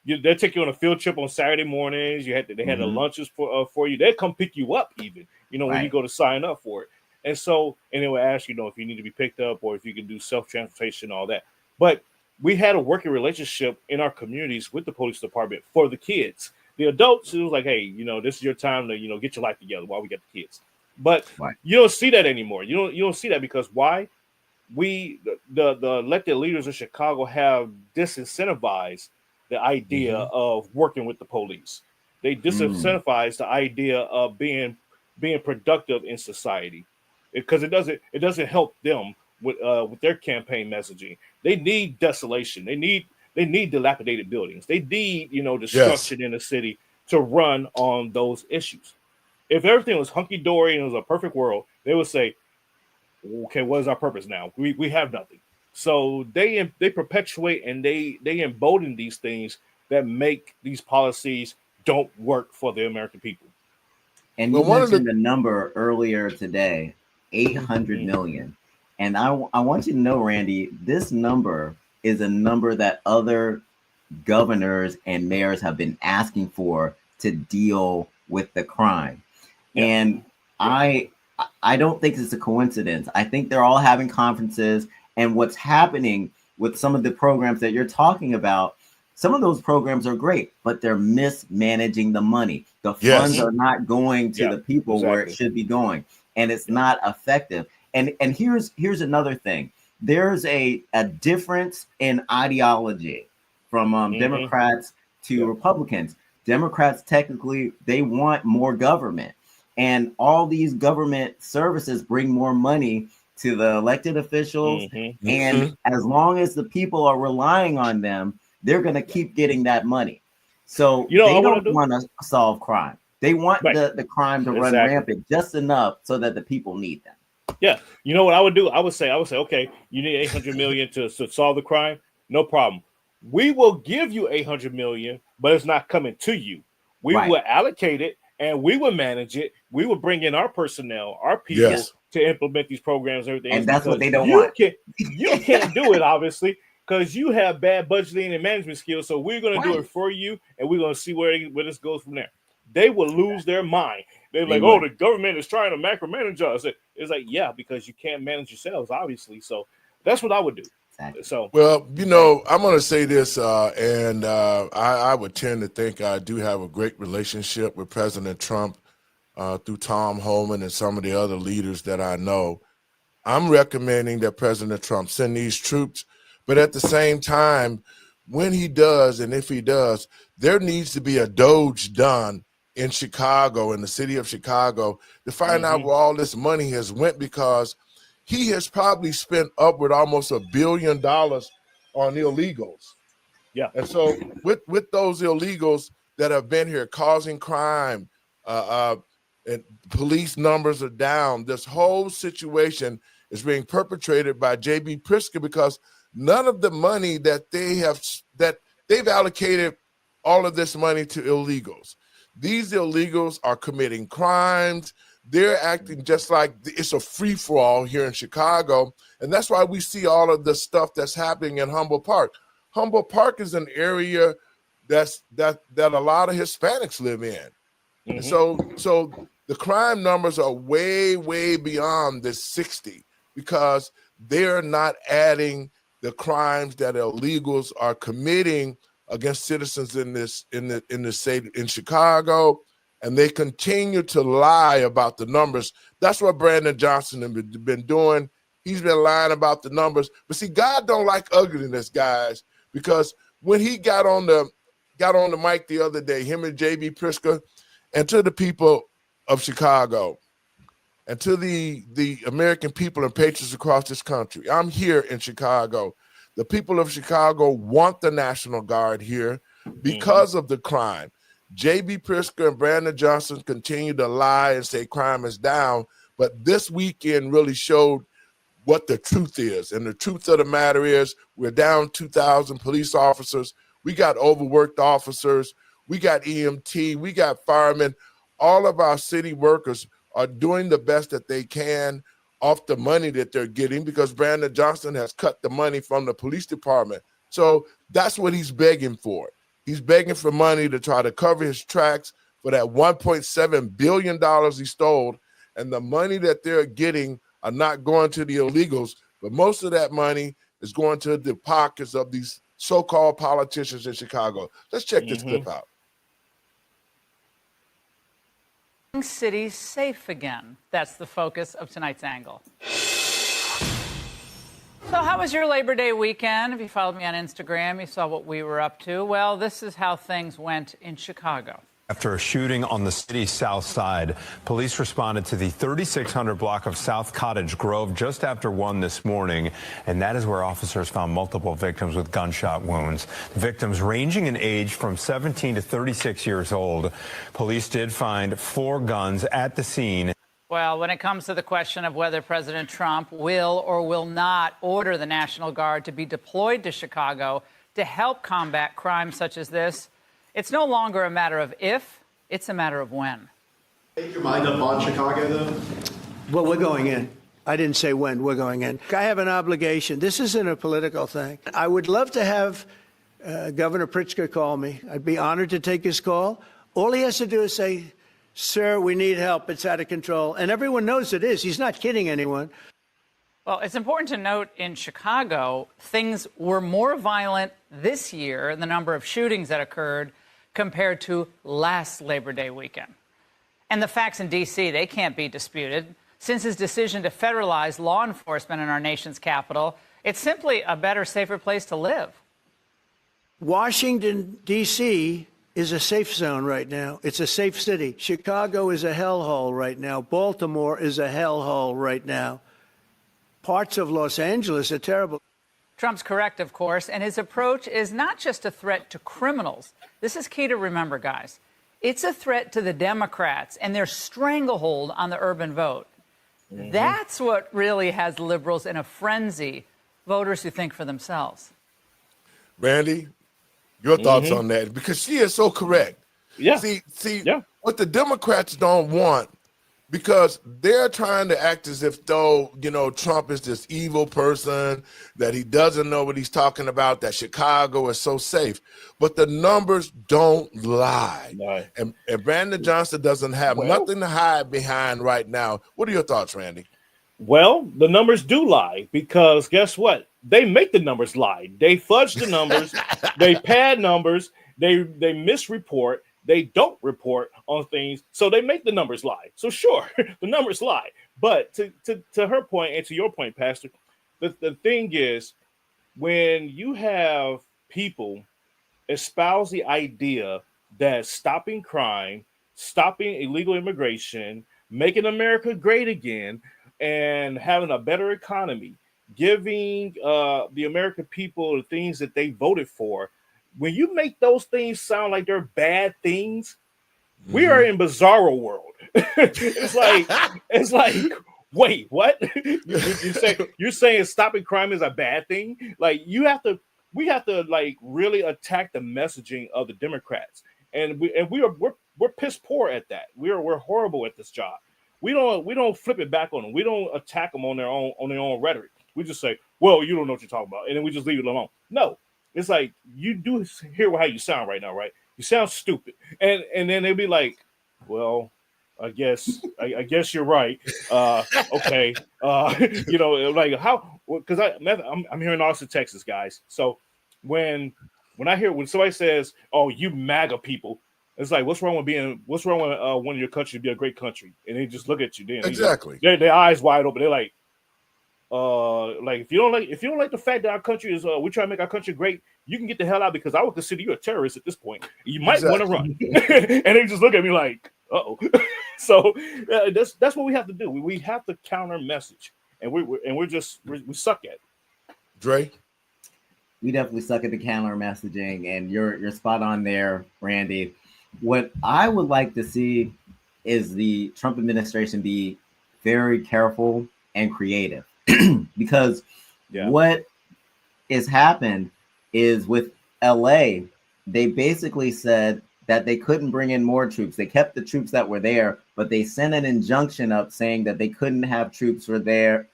[SPEAKER 6] they take you on a field trip on Saturday mornings. They had the lunches for you. They'd come pick you up even, when you go to sign up for it. And so, and they would ask you, if you need to be picked up or if you can do self-transportation, all that. But we had a working relationship in our communities with the police department for the kids. The adults, it was like, hey, this is your time to, get your life together while we get the kids. But you don't see that anymore. You don't see that because why? The elected leaders of Chicago have disincentivized the idea of working with the police. They disincentivize the idea of being productive in society because it doesn't help them with their campaign messaging. They need desolation. They need dilapidated buildings. They need destruction in the city to run on those issues. If everything was hunky dory and it was a perfect world, they would say, okay, what is our purpose now? We have nothing. So they perpetuate and they embolden these things that make these policies don't work for the American people.
[SPEAKER 3] And you mentioned the number earlier today, 800 million. And I want you to know, Randy, this number is a number that other governors and mayors have been asking for to deal with the crime. Yeah. And I don't think it's a coincidence. I think they're all having conferences, and what's happening with some of the programs that you're talking about, some of those programs are great, but they're mismanaging the money. The funds are not going to the people where it should be going, and it's not effective. And here's another thing. There's a difference in ideology from Democrats to Republicans. Democrats, technically, they want more government. And all these government services bring more money to the elected officials. And as long as the people are relying on them, they're going to keep getting that money. So they don't want to solve crime. They want the crime to run rampant just enough so that the people need them.
[SPEAKER 6] Yeah. You know what I would do? I would say, okay, you need 800 million to solve the crime. No problem. We will give you 800 million, but it's not coming to you. We will allocate it and we will manage it. We will bring in our personnel, our people to implement these programs and everything.
[SPEAKER 3] And that's what they don't want.
[SPEAKER 6] You can't do it, obviously, because you have bad budgeting and management skills. So we're going to do it for you, and we're going to see where this goes from there. They will lose their mind. They're like, the government is trying to macromanage us. It's like, yeah, because you can't manage yourselves, obviously. So that's what I would do. Exactly. So,
[SPEAKER 1] well, I'm going to say this, and I would tend to think I do have a great relationship with President Trump through Tom Homan and some of the other leaders that I know. I'm recommending that President Trump send these troops, but at the same time, when he does, and if he does, there needs to be a Doge done in Chicago, in the city of Chicago, to find out where all this money has went, because he has probably spent upward almost $1 billion on illegals.
[SPEAKER 6] Yeah.
[SPEAKER 1] And so with those illegals that have been here causing crime, and police numbers are down, this whole situation is being perpetrated by J.B. Pritzker, because none of the money that they've allocated all of this money to illegals. These illegals are committing crimes. They're acting just like it's a free-for-all here in Chicago. And that's why we see all of the stuff that's happening in Humboldt Park. Humboldt Park is an area that a lot of Hispanics live in. And so the crime numbers are way, way beyond the 60, because they're not adding the crimes that illegals are committing against citizens in the state, in Chicago, and they continue to lie about the numbers. That's what Brandon Johnson has been doing. He's been lying about the numbers. But see, God don't like ugliness, guys, because when he got on the mic the other day, him and J.B. Pritzker, and to the people of Chicago, and to the American people and patriots across this country, I'm here in Chicago The people of Chicago want the National Guard here because of the crime. J.B. Pritzker and Brandon Johnson continue to lie and say crime is down, but this weekend really showed what the truth is. And the truth of the matter is we're down 2,000 police officers. We got overworked officers. We got EMT. We got firemen. All of our city workers are doing the best that they can off the money that they're getting because Brandon Johnson has cut the money from the police department. So that's what he's begging for. He's begging for money to try to cover his tracks for that $1.7 billion he stole. And the money that they're getting are not going to the illegals, but most of that money is going to the pockets of these so-called politicians in Chicago. Let's check this clip out.
[SPEAKER 10] Cities safe again. That's the focus of tonight's angle. So how was your Labor Day weekend? If you followed me on Instagram, you saw what we were up to. Well, this is how things went in Chicago.
[SPEAKER 11] After a shooting on the city's south side, police responded to the 3600 block of South Cottage Grove just after 1 this morning, and that is where officers found multiple victims with gunshot wounds. The victims ranging in age from 17 to 36 years old. Police did find 4 guns at the scene.
[SPEAKER 10] Well, when it comes to the question of whether President Trump will or will not order the National Guard to be deployed to Chicago to help combat crime such as this, it's no longer a matter of if, it's a matter of when.
[SPEAKER 12] Make your mind up on Chicago, though?
[SPEAKER 13] Well, we're going in. I didn't say when. We're going in. I have an obligation. This isn't a political thing. I would love to have Governor Pritzker call me. I'd be honored to take his call. All he has to do is say, sir, we need help. It's out of control. And everyone knows it is. He's not kidding anyone.
[SPEAKER 10] Well, it's important to note in Chicago, things were more violent this year in the number of shootings that occurred compared to last Labor Day weekend. And the facts in D.C., they can't be disputed. Since his decision to federalize law enforcement in our nation's capital, it's simply a better, safer place to live.
[SPEAKER 13] Washington, D.C. is a safe zone right now. It's a safe city. Chicago is a hellhole right now. Baltimore is a hellhole right now. Parts of Los Angeles are terrible.
[SPEAKER 10] Trump's correct, of course, and his approach is not just a threat to criminals. This is key to remember, guys. It's a threat to the Democrats and their stranglehold on the urban vote. That's what really has liberals in a frenzy, voters who think for themselves.
[SPEAKER 1] Randy, your thoughts on that? Because she is so correct.
[SPEAKER 6] Yeah.
[SPEAKER 1] See, what the Democrats don't want, because they're trying to act as if though, Trump is this evil person, that he doesn't know what he's talking about, that Chicago is so safe. But the numbers don't lie. And Brandon Johnson doesn't have nothing to hide behind right now. What are your thoughts, Randy?
[SPEAKER 6] Well, the numbers do lie because guess what? They make the numbers lie. They fudge the numbers. They pad numbers. They misreport. They don't report on things, so they make the numbers lie. So sure, the numbers lie. But to her point and to your point, Pastor, the thing is, when you have people espouse the idea that stopping crime, stopping illegal immigration, making America great again, and having a better economy, giving the American people the things that they voted for, when you make those things sound like they're bad things, we are in bizarro world. it's like, wait, what? you're saying stopping crime is a bad thing? Like we have to like really attack the messaging of the Democrats, and we're piss poor at that. We're horrible at this job. We don't flip it back on them. We don't attack them on their own rhetoric. We just say, well, you don't know what you're talking about, and then we just leave it alone. No. It's like, you do hear how you sound right now, right? You sound stupid. And then they'll be like, well, I guess you're right. Okay. Like how, because I'm here in Austin, Texas, guys. So when somebody says, oh, you MAGA people, it's like, what's wrong with wanting your country to be a great country? And they just look at you then.
[SPEAKER 1] Exactly.
[SPEAKER 6] Their eyes wide open. They're like, if you don't like the fact that our country is we try to make our country great, you can get the hell out, because I would consider you a terrorist at this point. You might want to run. And they just look at me like, uh-oh. So that's what we have to do. We have to counter message, and we suck at it.
[SPEAKER 1] Dre?
[SPEAKER 3] we definitely suck at the counter messaging, and you're spot on there, Randy. What I would like to see is the Trump administration be very careful and creative, because what has happened is with LA, they basically said that they couldn't bring in more troops. They kept the troops that were there, but they sent an injunction up saying that they couldn't have troops for there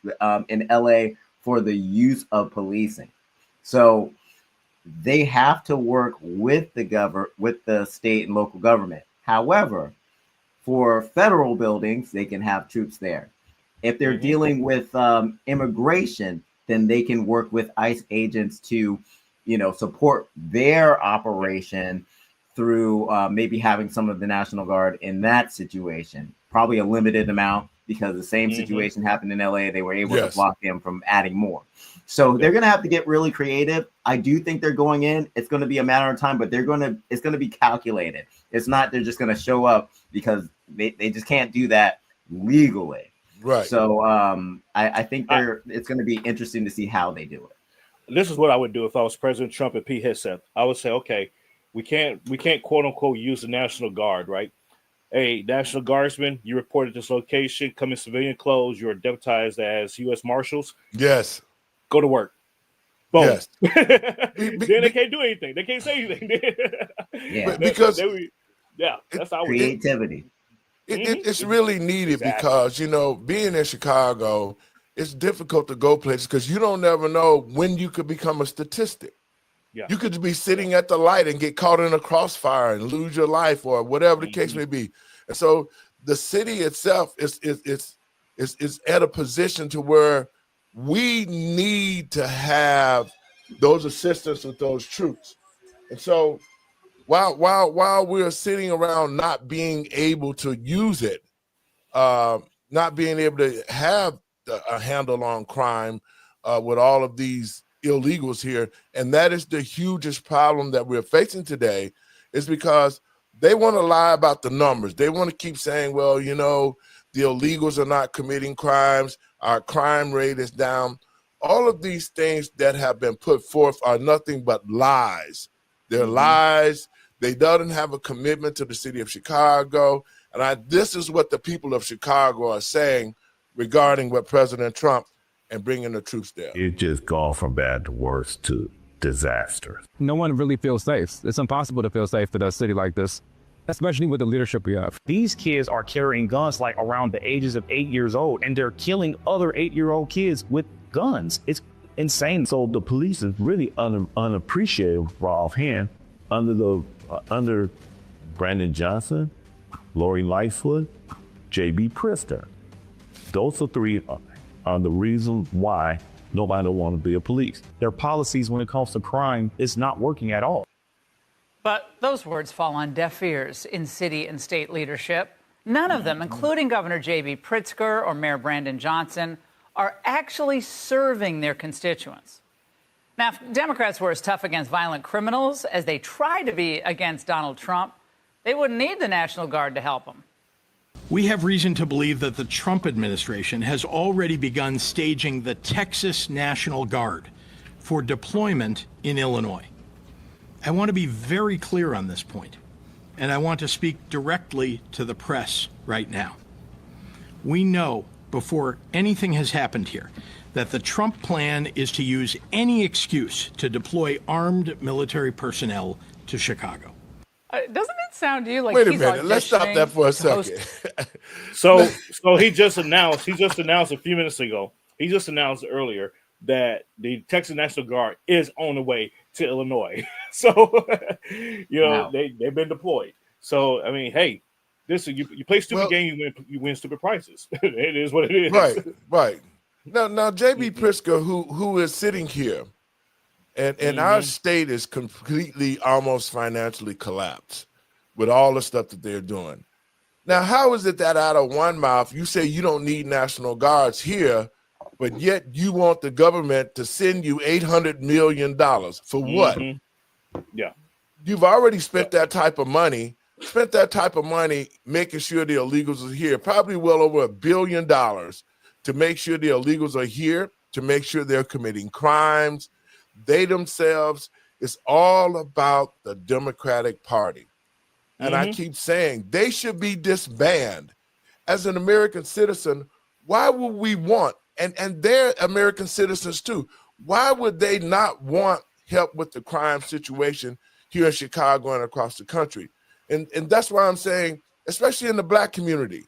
[SPEAKER 3] in LA for the use of policing. So they have to work with the state and local government. However, for federal buildings, they can have troops there. If they're dealing with immigration, then they can work with ICE agents to, support their operation through maybe having some of the National Guard in that situation. Probably a limited amount, because the same situation happened in LA. They were able to block them from adding more. So they're going to have to get really creative. I do think they're going in. It's going to be a matter of time, but it's going to be calculated. It's not they're just going to show up, because they just can't do that legally.
[SPEAKER 1] Right.
[SPEAKER 3] So I think it's going to be interesting to see how they do it.
[SPEAKER 6] This is what I would do if I was President Trump and Pete Hegseth. I would say, okay, we can't quote unquote use the National Guard, right? Hey, National Guardsmen, you reported this location, come in civilian clothes, you're deputized as U.S. Marshals.
[SPEAKER 1] Yes.
[SPEAKER 6] Go to work. Boom.
[SPEAKER 1] Yes.
[SPEAKER 6] Then they can't do anything. They can't say anything.
[SPEAKER 1] Because
[SPEAKER 6] that's how
[SPEAKER 3] creativity.
[SPEAKER 1] It's really needed because, being in Chicago, it's difficult to go places because you don't never know when you could become a statistic.
[SPEAKER 6] Yeah.
[SPEAKER 1] You could be sitting at the light and get caught in a crossfire and lose your life or whatever the case may be. And so the city itself is at a position to where we need to have those assistance with those troops. And so while we're sitting around not being able to use it, not being able to have a handle on crime with all of these illegals here, and that is the hugest problem that we're facing today, is because they want to lie about the numbers. They want to keep saying, well, the illegals are not committing crimes, our crime rate is down. All of these things that have been put forth are nothing but lies. They're lies. They don't have a commitment to the city of Chicago. And this is what the people of Chicago are saying regarding what President Trump and bringing the troops there.
[SPEAKER 14] It just gone from bad to worse to disaster.
[SPEAKER 15] No one really feels safe. It's impossible to feel safe in a city like this, especially with the leadership we have.
[SPEAKER 16] These kids are carrying guns like around the ages of 8 years old, and they're killing other 8-year-old kids with guns. It's insane.
[SPEAKER 14] So the police is really unappreciated offhand under Brandon Johnson, Lori Lightfoot, J.B. Priester. Those are three are the reason why nobody want to be a police.
[SPEAKER 16] Their policies when it comes to crime is not working at all.
[SPEAKER 10] But those words fall on deaf ears in city and state leadership. None of them, including Governor J.B. Pritzker or Mayor Brandon Johnson, are actually serving their constituents. Now, if Democrats were as tough against violent criminals as they try to be against Donald Trump, they wouldn't need the National Guard to help them.
[SPEAKER 17] We have reason to believe that the Trump administration has already begun staging the Texas National Guard for deployment in Illinois. I want to be very clear on this point, and I want to speak directly to the press right now. We know before anything has happened here that the Trump plan is to use any excuse to deploy armed military personnel to Chicago.
[SPEAKER 10] Doesn't it sound to you like
[SPEAKER 1] wait a minute? Let's stop that for a second.
[SPEAKER 6] So he just announced a few minutes ago. He just announced earlier that the Texas National Guard is on the way to Illinois. So
[SPEAKER 3] Wow.
[SPEAKER 6] they've been deployed. So I mean, hey, this you play stupid game, you win stupid prizes. It is what it is.
[SPEAKER 1] Right. Now J.B. Pritzker, who is sitting here, and our state is completely almost financially collapsed with all the stuff that they're doing. Now, how is it that out of one mouth you say you don't need National Guards here, but yet you want the government to send you $800 million for what?
[SPEAKER 6] Yeah.
[SPEAKER 1] You've already spent that type of money making sure the illegals are here, probably well over $1 billion to make sure the illegals are here, to make sure they're committing crimes. they themselves. It's all about the Democratic Party. And I keep saying they should be disbanded. As an American citizen, why would we want, and they're American citizens too, why would they not want help with the crime situation here in Chicago and across the country? And that's why I'm saying, especially in the Black community,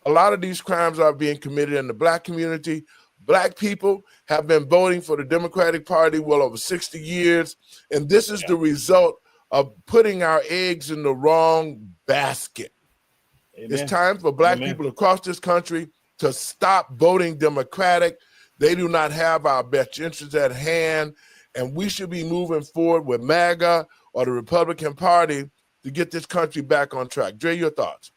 [SPEAKER 1] a lot of these crimes are being committed in the Black community. Black people have been voting for the Democratic Party well over 60 years, and this is the result of putting our eggs in the wrong basket. Amen. It's time for Black people across this country to stop voting Democratic. They do not have our best interests at hand, and we should be moving forward with MAGA or the Republican Party to get this country back on track. Dre, your thoughts?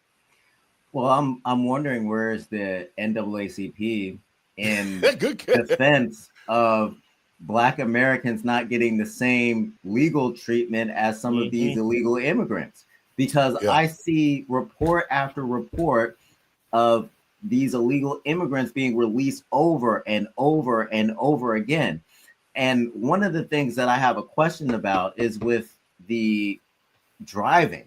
[SPEAKER 3] Well, I'm wondering, where is the NAACP in defense of Black Americans not getting the same legal treatment as some of these illegal immigrants? Because I see report after report of these illegal immigrants being released over and over and over again. And one of the things that I have a question about is with the driving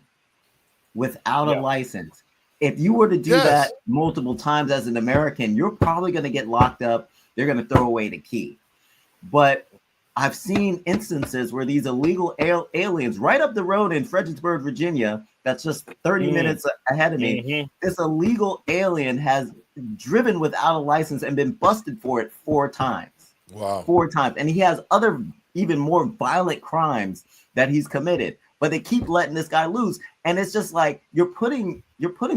[SPEAKER 3] without a license. If you were to do that multiple times as an American, you're probably going to get locked up. They're going to throw away the key. But I've seen instances where these illegal aliens right up the road in Fredericksburg, Virginia, that's just 30 minutes ahead of me. This illegal alien has driven without a license and been busted for it 4 times.
[SPEAKER 1] Wow.
[SPEAKER 3] 4 times. And he has other even more violent crimes that he's committed. But they keep letting this guy loose. And it's just like, you're putting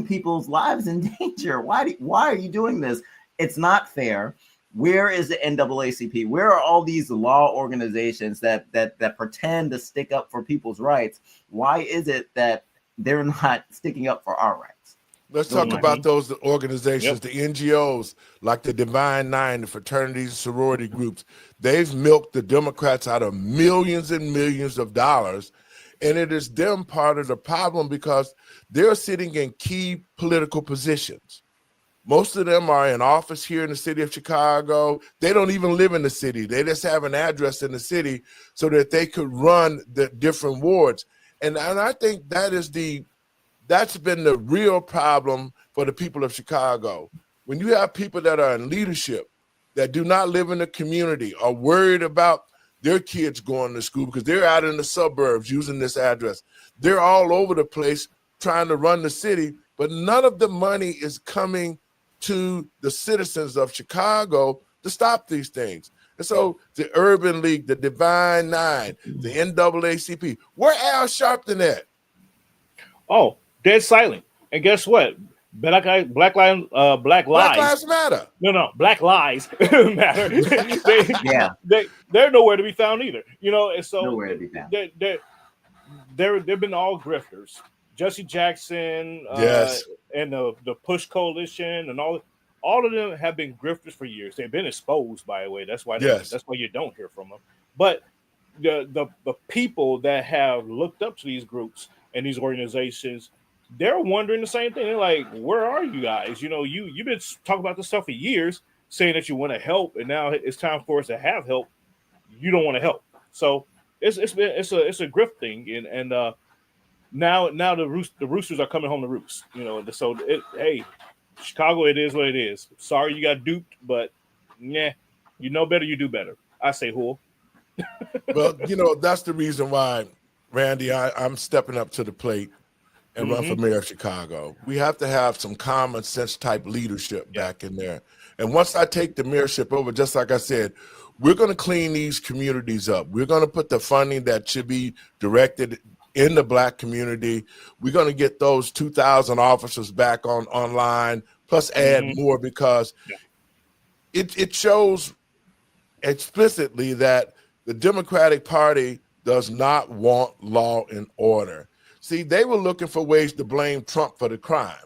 [SPEAKER 3] people's lives in danger. Why are you doing this? It's not fair. Where is the NAACP? Where are all these law organizations that pretend to stick up for people's rights? Why is it that they're not sticking up for our rights?
[SPEAKER 1] Let's talk about those organizations, the NGOs, like the Divine Nine, the fraternities, sorority groups. They've milked the Democrats out of millions and millions of dollars. And it is them part of the problem because they're sitting in key political positions. Most of them are in office here in the city of Chicago. They don't even live in the city. They just have an address in the city so that they could run the different wards. And I think that's been the real problem for the people of Chicago. When you have people that are in leadership that do not live in the community, are worried about their kids going to school because they're out in the suburbs using this address. They're all over the place trying to run the city, but none of the money is coming to the citizens of Chicago to stop these things. And so the Urban League, the Divine Nine, the NAACP, where Al Sharpton at?
[SPEAKER 6] Oh, dead silent. And guess what? Black lives
[SPEAKER 1] matter.
[SPEAKER 6] No, Black lives matter. They're nowhere to be found either. You know, and so
[SPEAKER 3] nowhere to be found.
[SPEAKER 6] They've been all grifters. Jesse Jackson, and the Push Coalition, and all of them have been grifters for years. They've been exposed, by the way. That's why that's why you don't hear from them. But the people that have looked up to these groups and these organizations, they're wondering the same thing. They're like, where are you guys? You know, you've been talking about this stuff for years, saying that you want to help, and now it's time for us to have help. You don't want to help. So it's a grift thing, and now the roosters are coming home to roost. You know, so hey, Chicago, it is what it is. Sorry you got duped, but you know better, you do better. I say who.
[SPEAKER 1] Well, you know, that's the reason why, Randy, I'm stepping up to the plate and run for mayor of Chicago. We have to have some common sense type leadership back in there. And once I take the mayorship over, just like I said, we're going to clean these communities up. We're going to put the funding that should be directed in the Black community. We're going to get those 2,000 officers back online, plus add more, because it shows explicitly that the Democratic Party does not want law and order. See, they were looking for ways to blame Trump for the crime,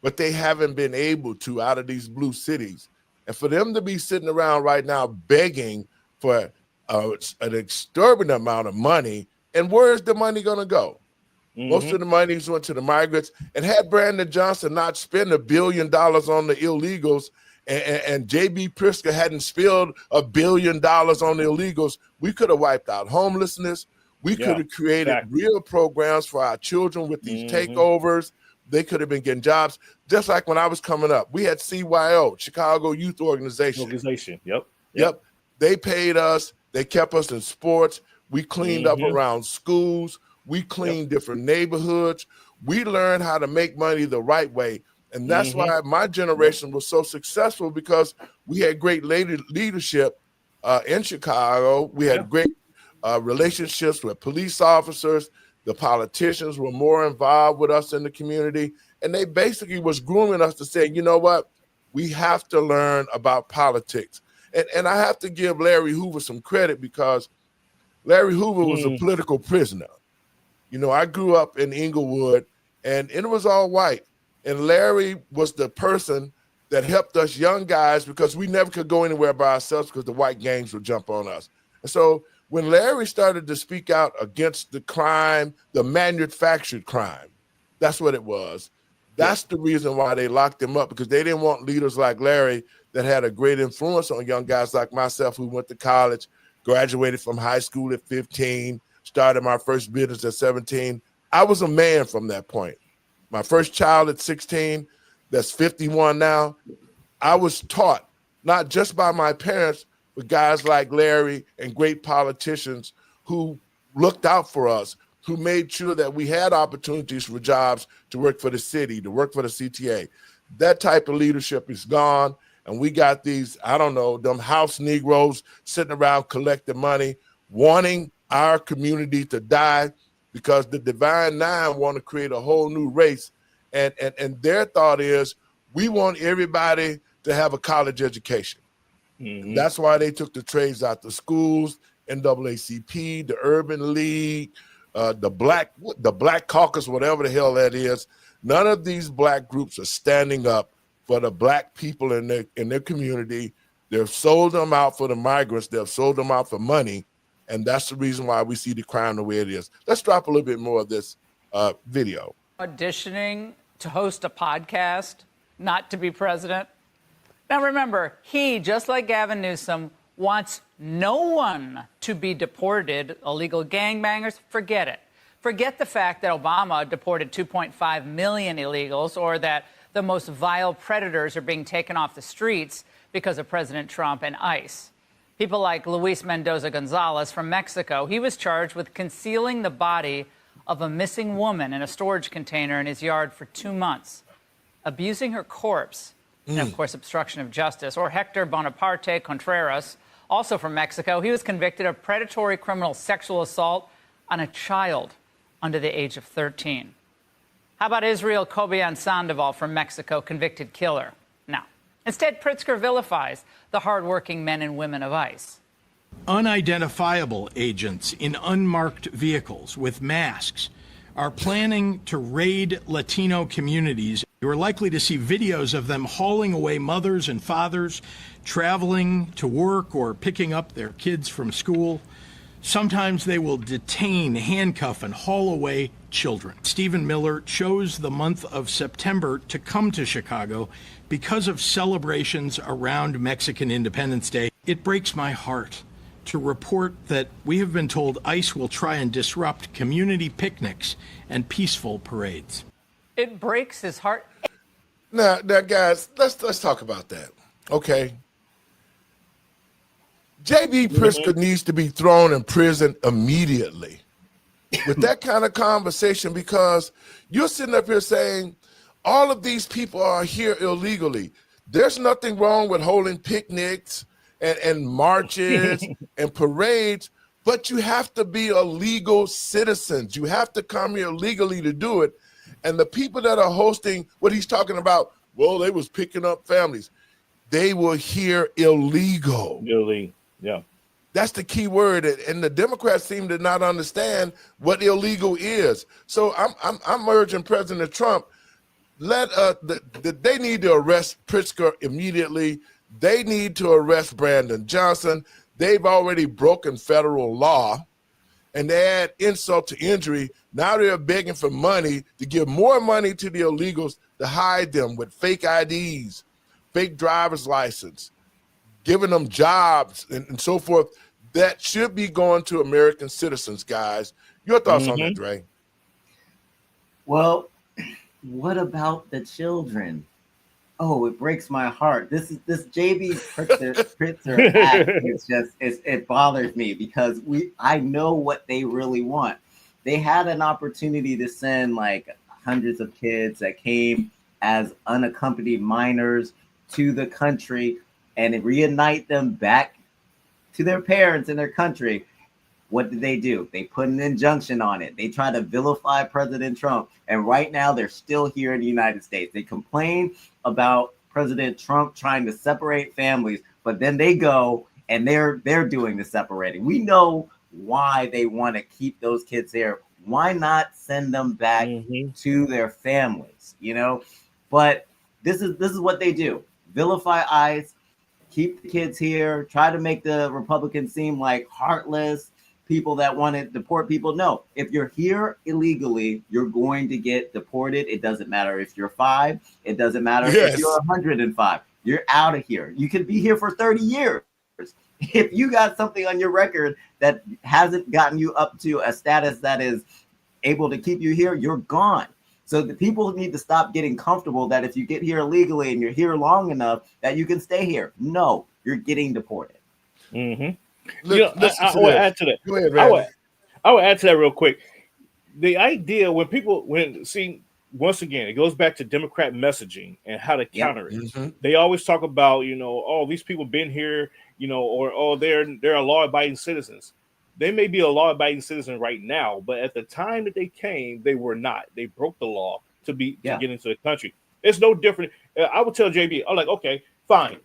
[SPEAKER 1] but they haven't been able to out of these blue cities. And for them to be sitting around right now begging for an exorbitant amount of money, and where is the money going to go? Most of the money went to the migrants. And had Brandon Johnson not spent $1 billion on the illegals and J.B. Pritzker hadn't spilled $1 billion on the illegals, we could have wiped out homelessness. We could have created real programs for our children with these takeovers. They could have been getting jobs. Just like when I was coming up, we had CYO, Chicago Youth Organization.
[SPEAKER 6] Yep.
[SPEAKER 1] They paid us. They kept us in sports. We cleaned up around schools. We cleaned different neighborhoods. We learned how to make money the right way. And that's why my generation was so successful, because we had great leadership in Chicago. We had great relationships with police officers. The politicians were more involved with us in the community. And they basically was grooming us to say, you know what? We have to learn about politics. And I have to give Larry Hoover some credit, because Larry Hoover was a political prisoner. You know, I grew up in Inglewood, and it was all white. And Larry was the person that helped us young guys, because we never could go anywhere by ourselves because the white gangs would jump on us. And so when Larry started to speak out against the crime, the manufactured crime, that's what it was. That's the reason why they locked him up, because they didn't want leaders like Larry that had a great influence on young guys like myself who went to college, graduated from high school at 15, started my first business at 17. I was a man from that point. My first child at 16, that's 51 now. I was taught, not just by my parents, but guys like Larry and great politicians who looked out for us, who made sure that we had opportunities for jobs to work for the city, to work for the CTA. That type of leadership is gone. And we got these, I don't know, them house Negroes sitting around collecting money, wanting our community to die, because the Divine Nine want to create a whole new race. And their thought is, we want everybody to have a college education. That's why they took the trades out the schools, NAACP, the Urban League, the Black Caucus, whatever the hell that is. None of these black groups are standing up for the black people in their community. They've sold them out for the migrants. They've sold them out for money. And that's the reason why we see the crime the way it is. Let's drop a little bit more of this video.
[SPEAKER 10] Auditioning to host a podcast, not to be president. Now remember, he, just like Gavin Newsom, wants no one to be deported. Illegal gangbangers, forget it. Forget the fact that Obama deported 2.5 million illegals, or that the most vile predators are being taken off the streets because of President Trump and ICE. People like Luis Mendoza Gonzalez from Mexico, he was charged with concealing the body of a missing woman in a storage container in his yard for 2 months, abusing her corpse, and of course, obstruction of justice. Or Hector Bonaparte Contreras, also from Mexico, he was convicted of predatory criminal sexual assault on a child under the age of 13. How about Israel Kobian Sandoval from Mexico, convicted killer? No. Instead, Pritzker vilifies the hardworking men and women of ICE.
[SPEAKER 17] Unidentifiable agents in unmarked vehicles with masks are planning to raid Latino communities. You are likely to see videos of them hauling away mothers and fathers, traveling to work or picking up their kids from school. Sometimes they will detain, handcuff, and haul away children. Stephen Miller chose the month of September to come to Chicago because of celebrations around Mexican Independence Day. It breaks my heart to report that we have been told ICE will try and disrupt community picnics and peaceful parades.
[SPEAKER 10] It breaks his heart.
[SPEAKER 1] Now, guys, let's talk about that. Okay. J.B. Pritzker needs to be thrown in prison immediately with that kind of conversation, because you're sitting up here saying all of these people are here illegally. There's nothing wrong with holding picnics and marches and parades, but you have to be a legal citizen. You have to come here legally to do it. And the people that are hosting what he's talking about, well, they was picking up families. They were here illegal.
[SPEAKER 6] Yeah.
[SPEAKER 1] That's the key word, and the Democrats seem to not understand what illegal is. So I'm urging President Trump, they need to arrest Pritzker immediately. They need to arrest Brandon Johnson. They've already broken federal law, and they add insult to injury. Now they're begging for money to give more money to the illegals to hide them with fake IDs, fake driver's license, giving them jobs and so forth, that should be going to American citizens, guys. Your thoughts on that, Dre?
[SPEAKER 3] Well, what about the children? Oh, it breaks my heart. This JB Pritzker act is just it bothers me because I know what they really want. They had an opportunity to send like hundreds of kids that came as unaccompanied minors to the country and reunite them back to their parents in their country. What did they do? They put an injunction on it. They try to vilify President Trump. And right now they're still here in the United States. They complain about President Trump trying to separate families, but then they go and they're doing the separating. We know why they want to keep those kids here. Why not send them back to their families, you know? But this is what they do. Vilify ICE, keep the kids here, try to make the Republicans seem like heartless people that want to deport people. No, if you're here illegally, you're going to get deported. It doesn't matter if you're 5. It doesn't matter if you're 105. You're out of here. You could be here for 30 years. If you got something on your record that hasn't gotten you up to a status that is able to keep you here, you're gone. So the people need to stop getting comfortable that if you get here illegally and you're here long enough that you can stay here. No, you're getting deported.
[SPEAKER 6] I would add to that.
[SPEAKER 1] Go ahead, Randy.
[SPEAKER 6] I would add to that real quick. The idea once again, it goes back to Democrat messaging and how to counter it. They always talk about, oh, these people been here, or they're law-abiding citizens. They may be a law-abiding citizen right now, but at the time that they came, they were not. They broke the law to get into the country. It's no different. I would tell JB, I'm like, okay, fine.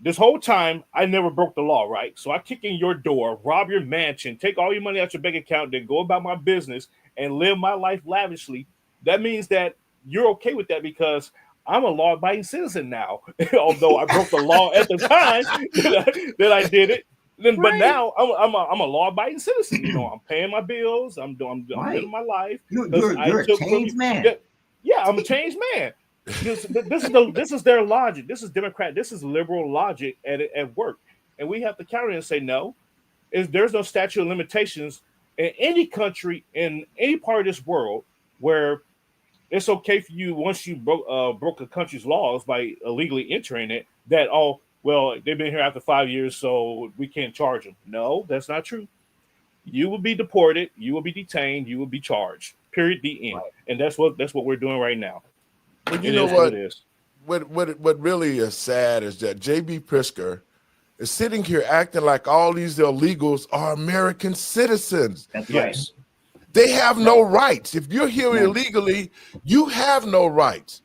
[SPEAKER 6] This whole time, I never broke the law, right? So I kick in your door, rob your mansion, take all your money out your bank account, then go about my business and live my life lavishly. That means that you're okay with that because I'm a law-abiding citizen now. Although I broke the law at the time that I did it. But now I'm a law-abiding citizen. I'm paying my bills. I'm living my life.
[SPEAKER 3] You're a changed man.
[SPEAKER 6] Yeah, I'm a changed man. This is their logic. This is Democrat. This is liberal logic at work, and we have to counter it and say no. There's no statute of limitations in any country in any part of this world where it's okay for you once you broke a country's laws by illegally entering it. That they've been here after 5 years, so we can't charge them. No, that's not true. You will be deported. You will be detained. You will be charged. Period. The end. Right. And that's what we're doing right now.
[SPEAKER 1] But you know what? What really is sad is that JB Pritzker is sitting here acting like all these illegals are American citizens.
[SPEAKER 3] That's right.
[SPEAKER 1] They have no rights. If you're here illegally, you have no rights.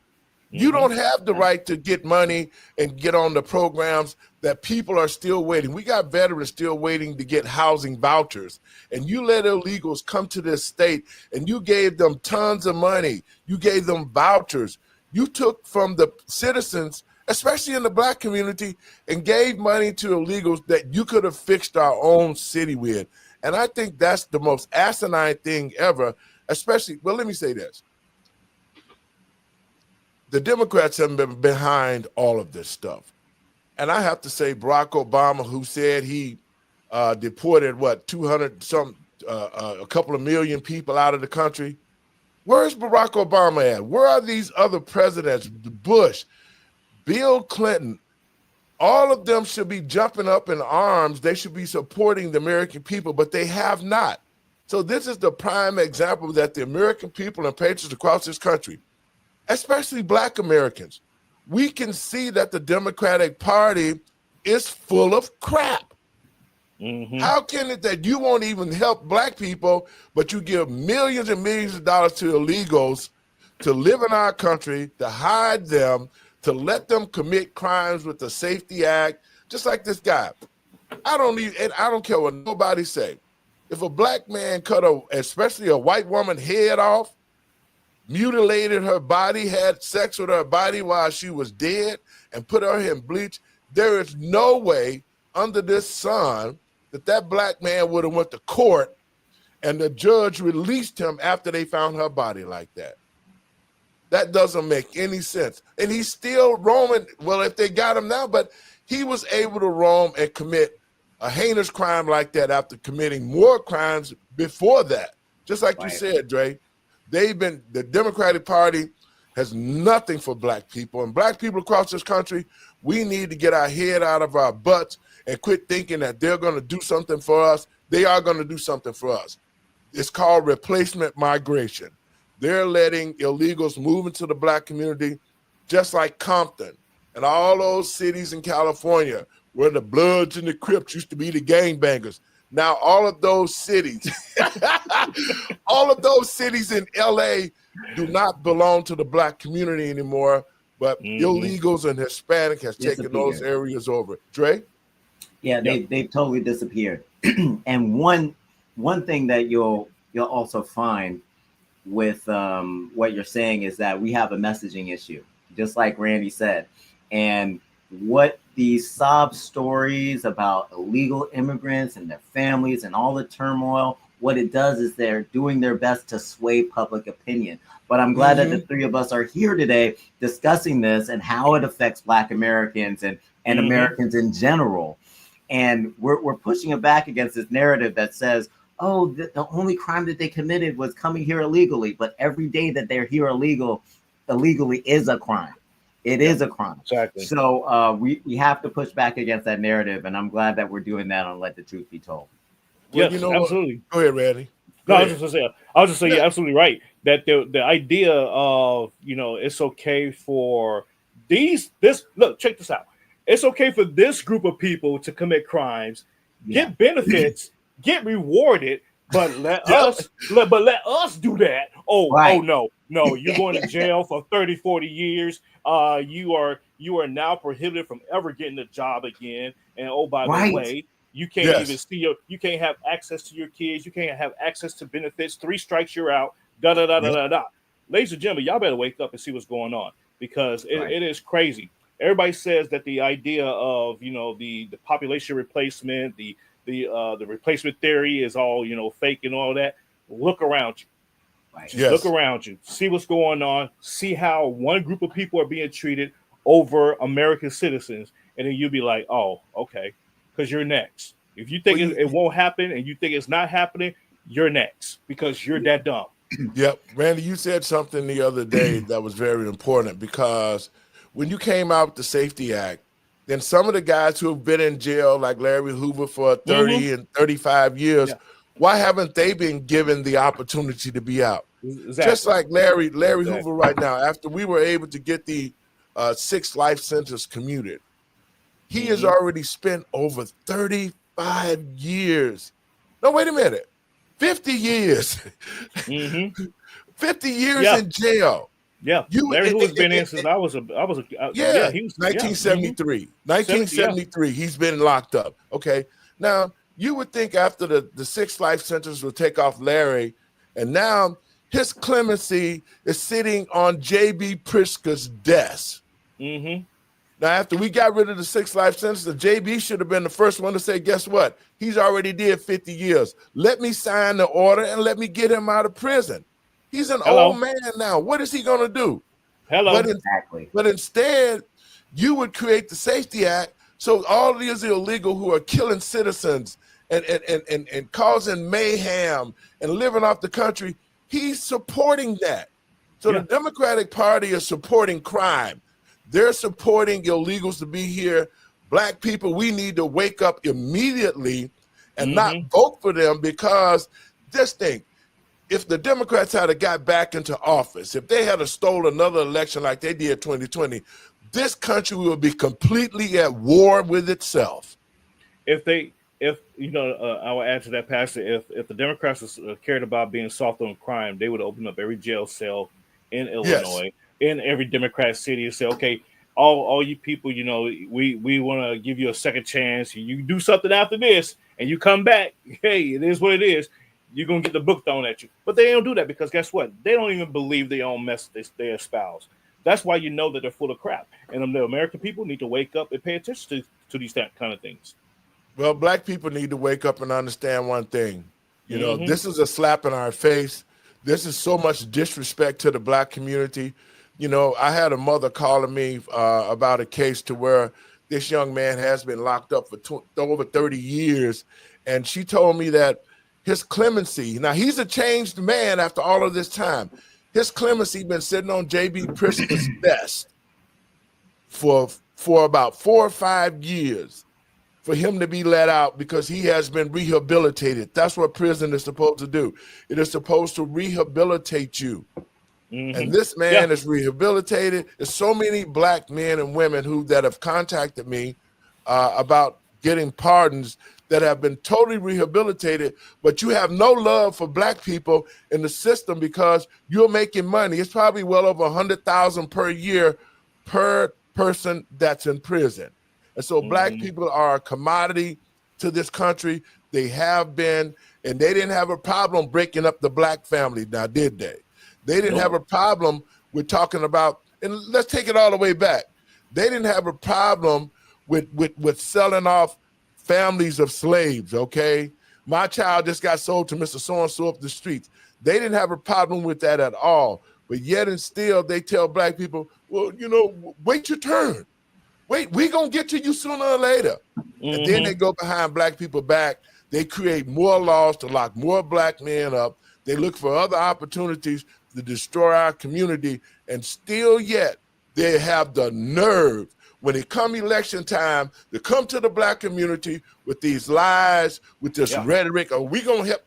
[SPEAKER 1] You don't have the right to get money and get on the programs that people are still waiting. We got veterans still waiting to get housing vouchers. And you let illegals come to this state and you gave them tons of money. You gave them vouchers. You took from the citizens, especially in the Black community, and gave money to illegals that you could have fixed our own city with. And I think that's the most asinine thing ever, especially, well, let me say this. The Democrats have been behind all of this stuff. And I have to say Barack Obama, who said he deported, a couple of million people out of the country. Where's Barack Obama at? Where are these other presidents? Bush, Bill Clinton, all of them should be jumping up in arms. They should be supporting the American people, but they have not. So this is the prime example that the American people and patriots across this country, especially Black Americans, we can see that the Democratic Party is full of crap. How can it that you won't even help Black people, but you give millions and millions of dollars to illegals to live in our country, to hide them, to let them commit crimes with the Safety Act, just like this guy. I don't care what nobody say. If a Black man cut especially a white woman head off, mutilated her body, had sex with her body while she was dead, and put her in bleach, there is no way under this sun that Black man would have went to court and the judge released him after they found her body like that. That doesn't make any sense. And he's still roaming. Well, if they got him now, but he was able to roam and commit a heinous crime like that after committing more crimes before that. Just like you said, Dre, the Democratic Party has nothing for black people. And black people across this country, we need to get our head out of our butts and quit thinking that they're going to do something for us. They are going to do something for us. It's called replacement migration. They're letting illegals move into the black community, just like Compton and all those cities in California where the Bloods and the Crips used to be the gangbangers. Now all of those cities, all of those cities in LA do not belong to the black community anymore, but illegals and Hispanic has taken those areas over. Dre?
[SPEAKER 3] Yeah, they've totally disappeared. And one thing that you'll also find with what you're saying is that we have a messaging issue, just like Randy said. And what these sob stories about illegal immigrants and their families and all the turmoil, what it does is they're doing their best to sway public opinion. But I'm glad that the three of us are here today discussing this and how it affects Black Americans and Americans in general. And we're pushing it back against this narrative that says, oh, the only crime that they committed was coming here illegally. But every day that they're here illegally is a crime. It is a crime.
[SPEAKER 6] Exactly.
[SPEAKER 3] So we have to push back against that narrative. And I'm glad that we're doing that on Let the Truth Be Told.
[SPEAKER 6] Yes,
[SPEAKER 1] you know
[SPEAKER 6] absolutely.
[SPEAKER 1] Go ahead, Randy.
[SPEAKER 6] No, I was just gonna say, you're absolutely right. That the idea of, it's okay for look, check this out. It's okay for this group of people to commit crimes, get benefits, get rewarded, but let us do that. Oh no, you're going to jail for 30, 40 years. You are now prohibited from ever getting a job again. And oh, by the way, you can't even you can't have access to your kids. You can't have access to benefits. 3 strikes, you're out. Ladies and gentlemen, y'all better wake up and see what's going on, because it is crazy. Everybody says that the idea of, the population replacement, the replacement theory is all, fake and all that. Look around you. Look around you. See what's going on. See how one group of people are being treated over American citizens. And then you'll be like, oh, okay. Because you're next. If you think it won't happen and you think it's not happening, you're next, because you're that dumb.
[SPEAKER 1] Yep. Randy, you said something the other day that was very important, because when you came out with the Safety Act, then some of the guys who have been in jail, like Larry Hoover for 30 and 35 years, why haven't they been given the opportunity to be out? Exactly. Just like Larry Hoover right now, after we were able to get the 6 life sentences commuted, he has already spent over 35 years. No, wait a minute. 50 years. 50 years in jail.
[SPEAKER 6] Yeah, Larry Hoover's been in since I was a he was
[SPEAKER 1] 1973. 1973, he's been locked up. Okay, now you would think after the 6 life sentences would take off Larry, and now his clemency is sitting on J.B. Pritzker's desk. Now, after we got rid of the 6 life sentences, J.B. should have been the first one to say, guess what? He's already did 50 years. Let me sign the order and let me get him out of prison. He's an old man now. What is he going to do? But instead, you would create the Safety Act so all these illegal who are killing citizens and causing mayhem and living off the country, he's supporting that. So the Democratic Party is supporting crime. They're supporting illegals to be here. Black people, we need to wake up immediately and not vote for them, because just think, if the Democrats had got back into office, if they had stolen another election like they did 2020, this country will be completely at war with itself.
[SPEAKER 6] I will add to that, Pastor, if the Democrats cared about being soft on crime, they would open up every jail cell in Illinois, in every Democrat city, and say, okay, all you people, we want to give you a second chance. You do something after this and you come back, hey, it is what it is. You're going to get the book thrown at you. But they don't do that, because guess what? They don't even believe their own mess they espouse. That's why you know that they're full of crap. And the American people need to wake up and pay attention to these kind of things.
[SPEAKER 1] Well, Black people need to wake up and understand one thing. This is a slap in our face. This is so much disrespect to the Black community. You know, I had a mother calling me about a case to where this young man has been locked up for over 30 years. And she told me that his clemency, now he's a changed man after all of this time. His clemency been sitting on J.B. Pritzker's desk for about 4 or 5 years for him to be let out because he has been rehabilitated. That's what prison is supposed to do. It is supposed to rehabilitate you. And this man is rehabilitated. There's so many black men and women that have contacted me about getting pardons that have been totally rehabilitated, but you have no love for black people in the system because you're making money. It's probably well over $100,000 per year per person that's in prison. And so black people are a commodity to this country. They have been, and they didn't have a problem breaking up the black family now, did they? They didn't have a problem with talking about, and let's take it all the way back. They didn't have a problem with selling off families of slaves, okay? My child just got sold to Mr. So-and-so up the streets. They didn't have a problem with that at all. But yet and still, they tell black people, well, you know, wait your turn. Wait, we gonna get to you sooner or later. And then they go behind black people back. They create more laws to lock more black men up. They look for other opportunities to destroy our community, and still yet they have the nerve when it come election time to come to the black community with these lies, with this rhetoric. Are we gonna help?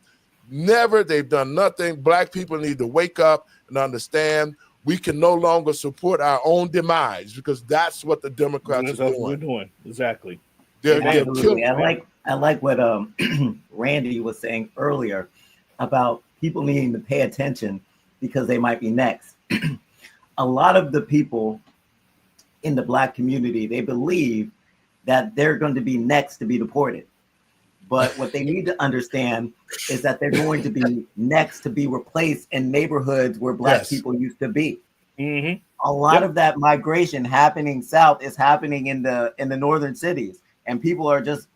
[SPEAKER 1] Never. They've done nothing. Black people need to wake up and understand we can no longer support our own demise because that's what the Democrats are doing.
[SPEAKER 6] We're doing exactly.
[SPEAKER 1] They're
[SPEAKER 3] killing. I like what Randy was saying earlier about people needing to pay attention because they might be next. A lot of the people in the black community, they believe that they're going to be next to be deported. But what they need to understand is that they're going to be next to be replaced in neighborhoods where black people used to be. A lot of that migration happening south is happening in the northern cities, and people are just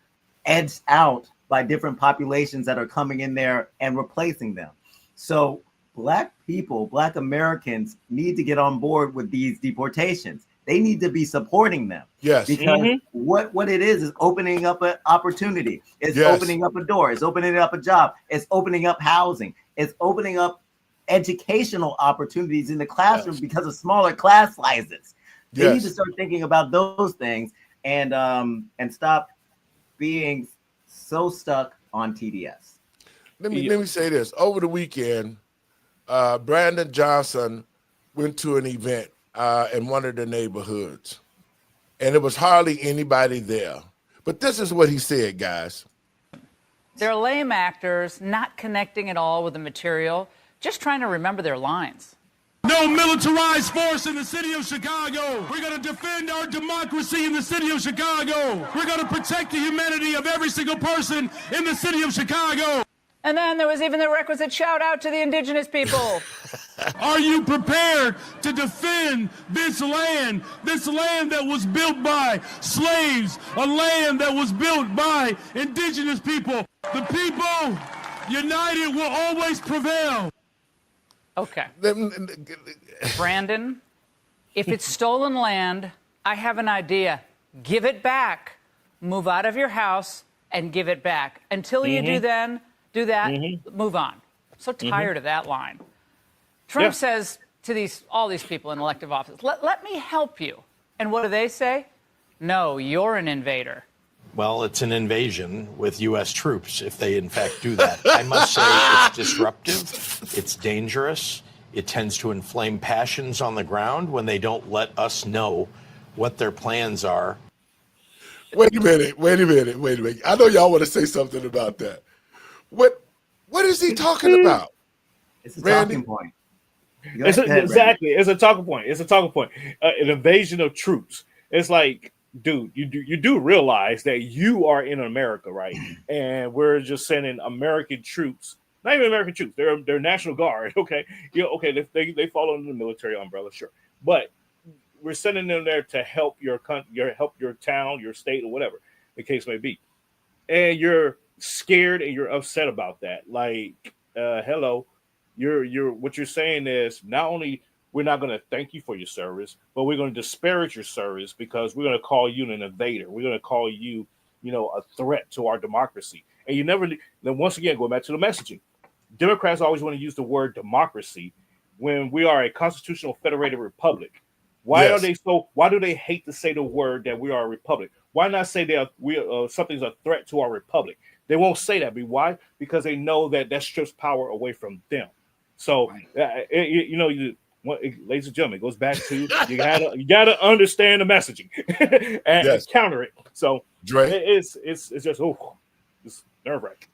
[SPEAKER 3] edged out by different populations that are coming in there and replacing them. So black people, black Americans need to get on board with these deportations. They need to be supporting them.
[SPEAKER 1] Yes.
[SPEAKER 3] Because what it is opening up an opportunity. It's opening up a door. It's opening up a job. It's opening up housing. It's opening up educational opportunities in the classroom because of smaller class sizes. They need to start thinking about those things and stop being so stuck on TDS.
[SPEAKER 1] Let me say this. Over the weekend, Brandon Johnson went to an event in one of the neighborhoods, and there was hardly anybody there. But this is what he said, guys.
[SPEAKER 10] They're lame actors, not connecting at all with the material, just trying to remember their lines.
[SPEAKER 18] No militarized force in the city of Chicago. We're going to defend our democracy in the city of Chicago. We're going to protect the humanity of every single person in the city of Chicago.
[SPEAKER 10] And then there was even the requisite shout out to the indigenous people.
[SPEAKER 18] Are you prepared to defend this land that was built by slaves, a land that was built by indigenous people? The people united will always prevail.
[SPEAKER 10] Okay. Brandon, if it's stolen land, I have an idea. Give it back. Move out of your house and give it back. Until you do that, move on. So tired of that line. Trump says to all these people in elective office, let me help you. And what do they say? No, you're an invader.
[SPEAKER 19] Well, it's an invasion with U.S. troops if they, in fact, do that. I must say it's disruptive. It's dangerous. It tends to inflame passions on the ground when they don't let us know what their plans are.
[SPEAKER 1] Wait a minute. I know y'all want to say something about that. What is he talking about?
[SPEAKER 3] It's a talking point.
[SPEAKER 6] Exactly. It's a talking point. An invasion of troops. It's like, dude, you do realize that you are in America, right? And we're just sending American troops, not even American troops. They're National Guard. Okay, they fall under the military umbrella, sure, but we're sending them there to help your town, your state, or whatever the case may be. And you're scared and you're upset about that. Like, hello, what you're saying is not only we're not going to thank you for your service, but we're going to disparage your service because we're going to call you an invader. We're going to call you, a threat to our democracy. And you never, then once again, go back to the messaging. Democrats always want to use the word democracy when we are a constitutional federated republic. Why do they hate to say the word that we are a republic? Why not say that something's a threat to our republic? They won't say that. Why? Because they know that strips power away from them. So, ladies and gentlemen, it goes back to you gotta understand the messaging and counter it. So, it's just it's nerve-wracking.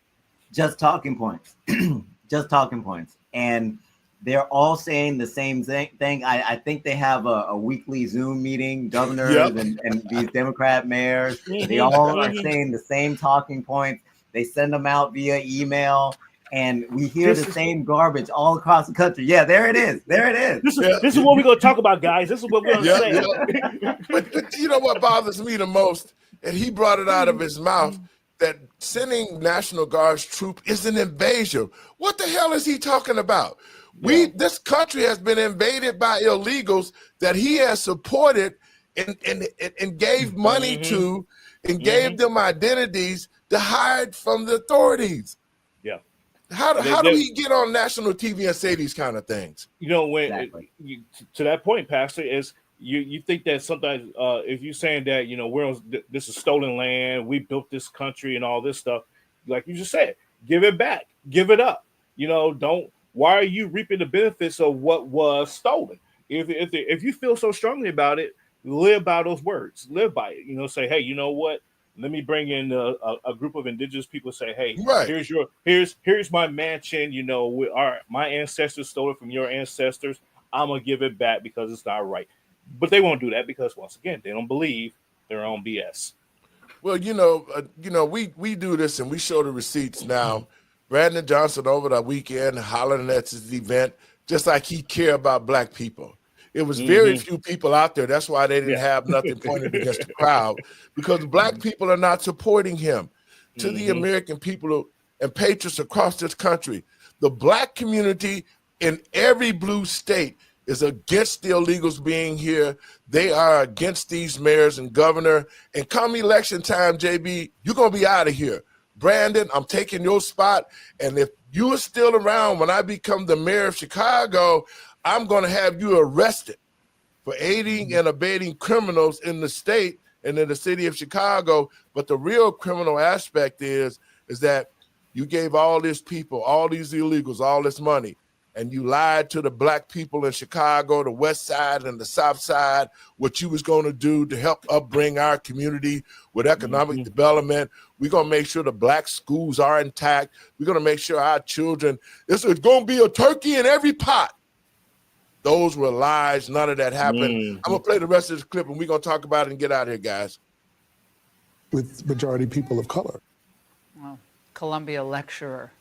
[SPEAKER 3] Just talking points. Just talking points. And they're all saying the same thing. I think they have a weekly Zoom meeting, governors and these Democrat mayors. They all are saying the same talking points. They send them out via email, and we hear the same garbage all across the country. Yeah, there it is. There it is.
[SPEAKER 6] This is what we're going to talk about, guys. This is what we're going to say.
[SPEAKER 1] Yeah. But you know what bothers me the most? And he brought it out of his mouth, that sending National Guard's troop is an invasion. What the hell is he talking about? This country has been invaded by illegals that he has supported and gave money to and gave them identities to hide from the authorities.
[SPEAKER 6] Yeah.
[SPEAKER 1] How do we get on national TV and say these kind of things?
[SPEAKER 6] To that point, Pastor, is you think that sometimes if you're saying that, this is stolen land, we built this country and all this stuff, like you just said, give it back, give it up. Why are you reaping the benefits of what was stolen? If you feel so strongly about it, live by those words, live by it. Say, hey, you know what? Let me bring in a group of indigenous people. Say, hey, here's my mansion. My ancestors stole it from your ancestors. I'm gonna give it back because it's not right. But they won't do that because once again, they don't believe their own BS.
[SPEAKER 1] Well, we do this and we show the receipts now. Brandon Johnson over the weekend hollering at his event, just like he care about black people. It was very few people out there. That's why they didn't have nothing pointed against the crowd, because black people are not supporting him. To the American people and patriots across this country, the black community in every blue state is against the illegals being here. They are against these mayors and governor. And come election time, JB, you're going to be out of here. Brandon, I'm taking your spot. And if you are still around when I become the mayor of Chicago, I'm going to have you arrested for aiding and abetting criminals in the state and in the city of Chicago. But the real criminal aspect is that you gave all these people, all these illegals, all this money, and you lied to the black people in Chicago, the west side and the south side, what you was going to do to help upbring our community with economic development. We're going to make sure the black schools are intact. We're going to make sure our children, it's going to be a turkey in every pot. Those were lies. None of that happened. I'm going to play the rest of this clip and we're going to talk about it and get out of here, guys.
[SPEAKER 20] With majority people of color.
[SPEAKER 10] Well, Columbia lecturer.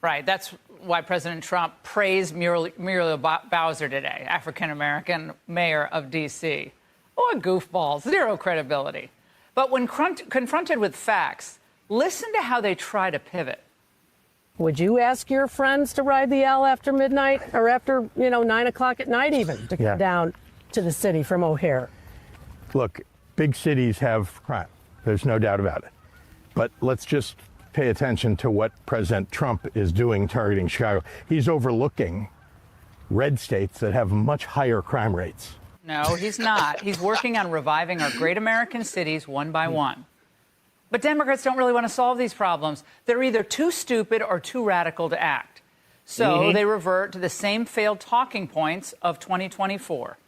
[SPEAKER 10] Right. That's why President Trump praised Muriel Bowser today, African-American mayor of D.C. Oh, a goofball, zero credibility. But when confronted with facts, listen to how they try to pivot.
[SPEAKER 21] Would you ask your friends to ride the L after midnight or after, 9 o'clock at night even to come down to the city from O'Hare?
[SPEAKER 22] Look, big cities have crime. There's no doubt about it. But let's just pay attention to what President Trump is doing targeting Chicago. He's overlooking red states that have much higher crime rates.
[SPEAKER 10] No, he's not. He's working on reviving our great American cities one by one. But Democrats don't really want to solve these problems. They're either too stupid or too radical to act. So they revert to the same failed talking points of 2024.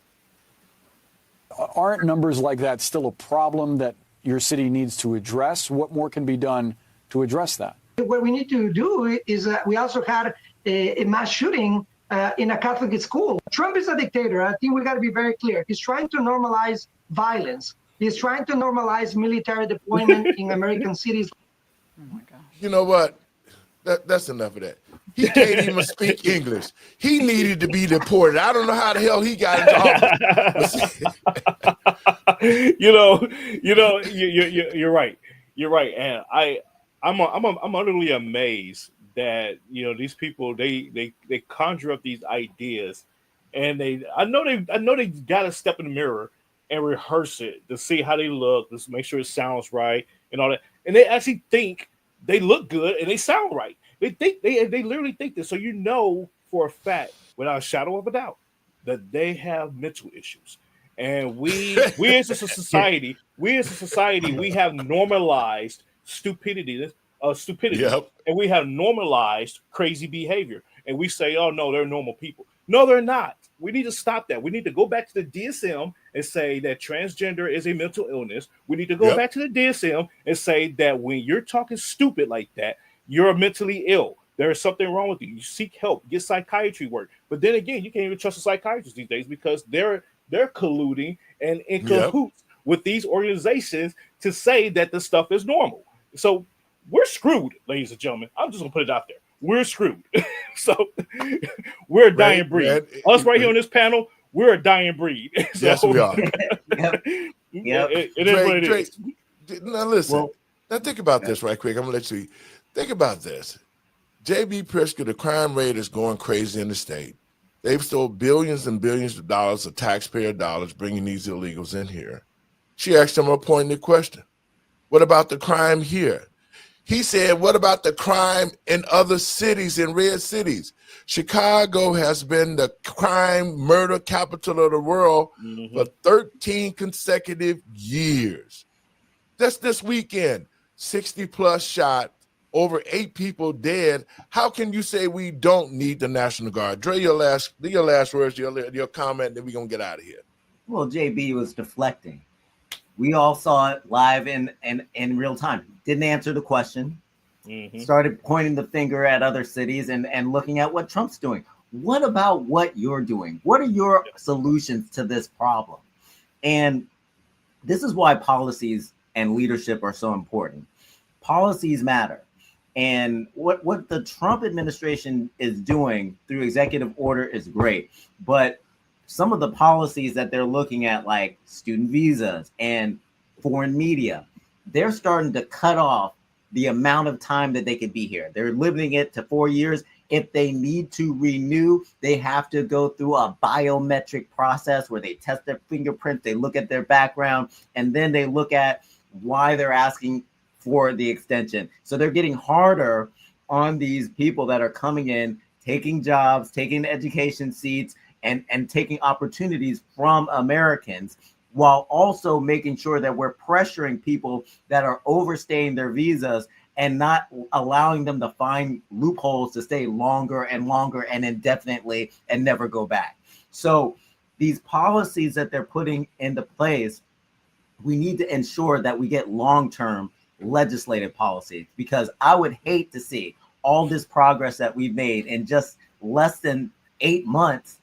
[SPEAKER 23] Aren't numbers like that still a problem that your city needs to address? What more can be done to address that?
[SPEAKER 24] What we need to do is we also had a mass shooting in a Catholic school. Trump is a dictator. I think we got to be very clear. He's trying to normalize violence. He's trying to normalize military deployment in American cities.
[SPEAKER 10] Oh my gosh.
[SPEAKER 1] You know what? That's enough of that. He can't even speak English. He needed to be deported. I don't know how the hell he got into office.
[SPEAKER 6] You're right. You're right. And I'm utterly amazed that these people they conjure up these ideas and I know they got to step in the mirror and rehearse it to see how they look, to make sure it sounds right and all that. And they actually think they look good and they sound right. They think they literally think this. So you know for a fact, without a shadow of a doubt, that they have mental issues. And we as a society, we have normalized stupidity,
[SPEAKER 1] Yep.
[SPEAKER 6] and we have normalized crazy behavior. And we say, oh no, they're normal people. No, they're not. We need to stop that. We need to go back to the DSM and say that transgender is a mental illness. We need to go back to the DSM and say that when you're talking stupid like that, you're mentally ill. There is something wrong with you. You seek help, get psychiatry work. But then again, you can't even trust a psychiatrist these days because they're colluding and in cahoots with these organizations to say that this stuff is normal. So we're screwed, ladies and gentlemen. I'm just gonna put it out there. We're screwed. So we're a dying breed. Us right here on this panel, we're a dying breed. So,
[SPEAKER 1] yes, we are.
[SPEAKER 6] It is what it is.
[SPEAKER 1] Now listen. Now think about this right quick. I'm gonna let you think about this. J.B. Pritzker, the crime rate is going crazy in the state. They've stole billions and billions of dollars of taxpayer dollars bringing these illegals in here. She asked him a pointed question. What about the crime here? He said, what about the crime in other cities, in red cities? Chicago has been the crime murder capital of the world for 13 consecutive years. Just this weekend, 60 plus shot, over 8 people dead. How can you say we don't need the National Guard? Dre, your last words, your comment, then we're going to get out of here.
[SPEAKER 3] Well, JB was deflecting. We all saw it live in real time. Didn't answer the question. Started pointing the finger at other cities and looking at what Trump's doing. What about what you're doing? What are your solutions to this problem? And this is why policies and leadership are so important. Policies matter. And what the Trump administration is doing through executive order is great. But some of the policies that they're looking at, like student visas and foreign media, they're starting to cut off the amount of time that they could be here. They're limiting it to 4 years. If they need to renew, they have to go through a biometric process where they test their fingerprints, they look at their background, and then they look at why they're asking for the extension. So they're getting harder on these people that are coming in, taking jobs, taking education seats, and taking opportunities from Americans, while also making sure that we're pressuring people that are overstaying their visas and not allowing them to find loopholes to stay longer and longer and indefinitely and never go back. So these policies that they're putting into place, we need to ensure that we get long-term legislative policies, because I would hate to see all this progress that we've made in just less than 8 months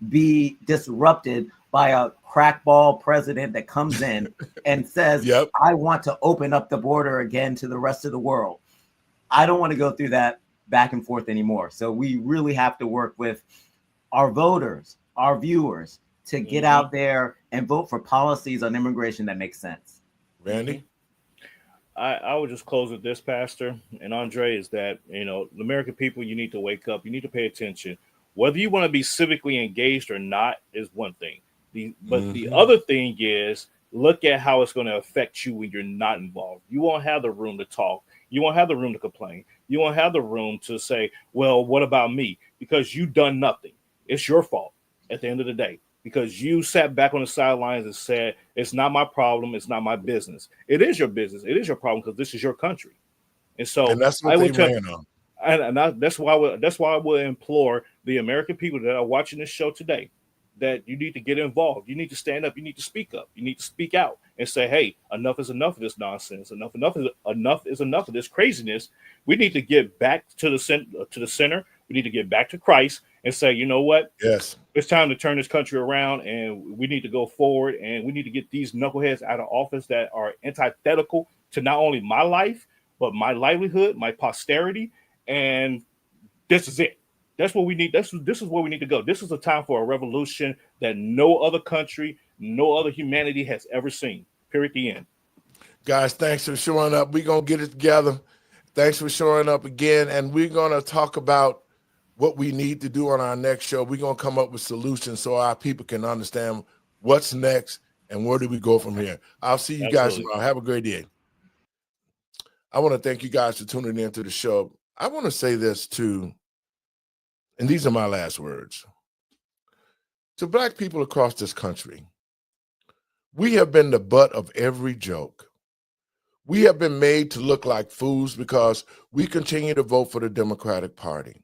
[SPEAKER 3] be disrupted by a crackball president that comes in and says, I want to open up the border again to the rest of the world. I don't want to go through that back and forth anymore. So we really have to work with our voters, our viewers, to get out there and vote for policies on immigration that make sense.
[SPEAKER 1] Randy?
[SPEAKER 6] I would just close with this, Pastor and Andre, is that, the American people, you need to wake up. You need to pay attention. Whether you want to be civically engaged or not is one thing. But the other thing is, look at how it's going to affect you when you're not involved. You won't have the room to talk. You won't have the room to complain. You won't have the room to say, well, what about me? Because you've done nothing. It's your fault at the end of the day. Because you sat back on the sidelines and said, it's not my problem. It's not my business. It is your business. It is your problem because this is your country. And so
[SPEAKER 1] that's what they ran on.
[SPEAKER 6] That's why I would implore the American people that are watching this show today that you need to get involved. You need to stand up. You need to speak up. You need to speak out and say, hey, enough is enough of this nonsense. Enough is enough of this craziness. We need to get back to the center. We need to get back to Christ and say, you know what?
[SPEAKER 1] Yes.
[SPEAKER 6] It's time to turn this country around, and we need to go forward, and we need to get these knuckleheads out of office that are antithetical to not only my life, but my livelihood, my posterity. And this is it. That's what we need. This is where we need to go. This is a time for a revolution that no other country, no other humanity has ever seen. Period. The end.
[SPEAKER 1] Guys, thanks for showing up. We're going to get it together. Thanks for showing up again. And we're going to talk about what we need to do on our next show. We're going to come up with solutions so our people can understand what's next and where do we go from here. I'll see you guys tomorrow. Have a great day. I want to thank you guys for tuning in to the show. I want to say this too, and these are my last words. To Black people across this country, we have been the butt of every joke. We have been made to look like fools because we continue to vote for the Democratic Party.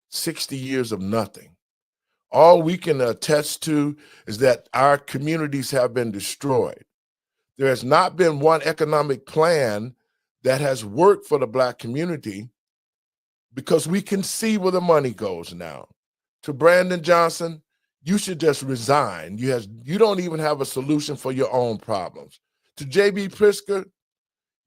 [SPEAKER 1] 60 years of nothing. All we can attest to is that our communities have been destroyed. There has not been one economic plan that has worked for the Black community because we can see where the money goes now. To Brandon Johnson, you should just resign. You don't even have a solution for your own problems. To J.B. Pritzker,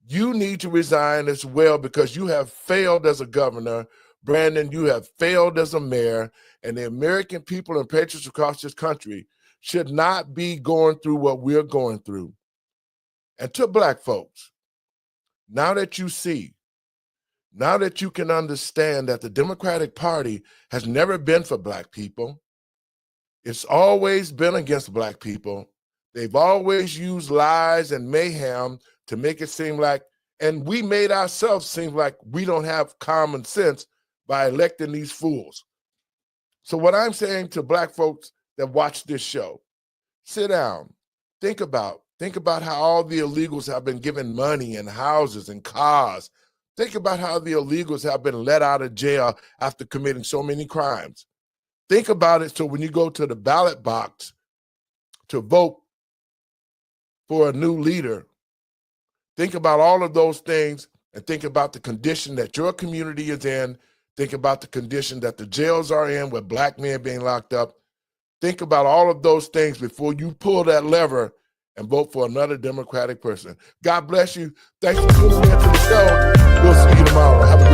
[SPEAKER 1] you need to resign as well because you have failed as a governor. Brandon, you have failed as a mayor, and the American people and patriots across this country should not be going through what we're going through. And to Black folks, now that you see, now that you can understand that the Democratic Party has never been for Black people, it's always been against Black people. They've always used lies and mayhem to make it seem like, and we made ourselves seem like we don't have common sense by electing these fools. So what I'm saying to Black folks that watch this show, sit down, think about how all the illegals have been given money and houses and cars. Think about how the illegals have been let out of jail after committing so many crimes. Think about it so when you go to the ballot box to vote for a new leader, think about all of those things and think about the condition that your community is in. Think about the condition that the jails are in with Black men being locked up. Think about all of those things before you pull that lever and vote for another Democratic person. God bless you. Thanks for tuning in to the show. We'll see you tomorrow. Have a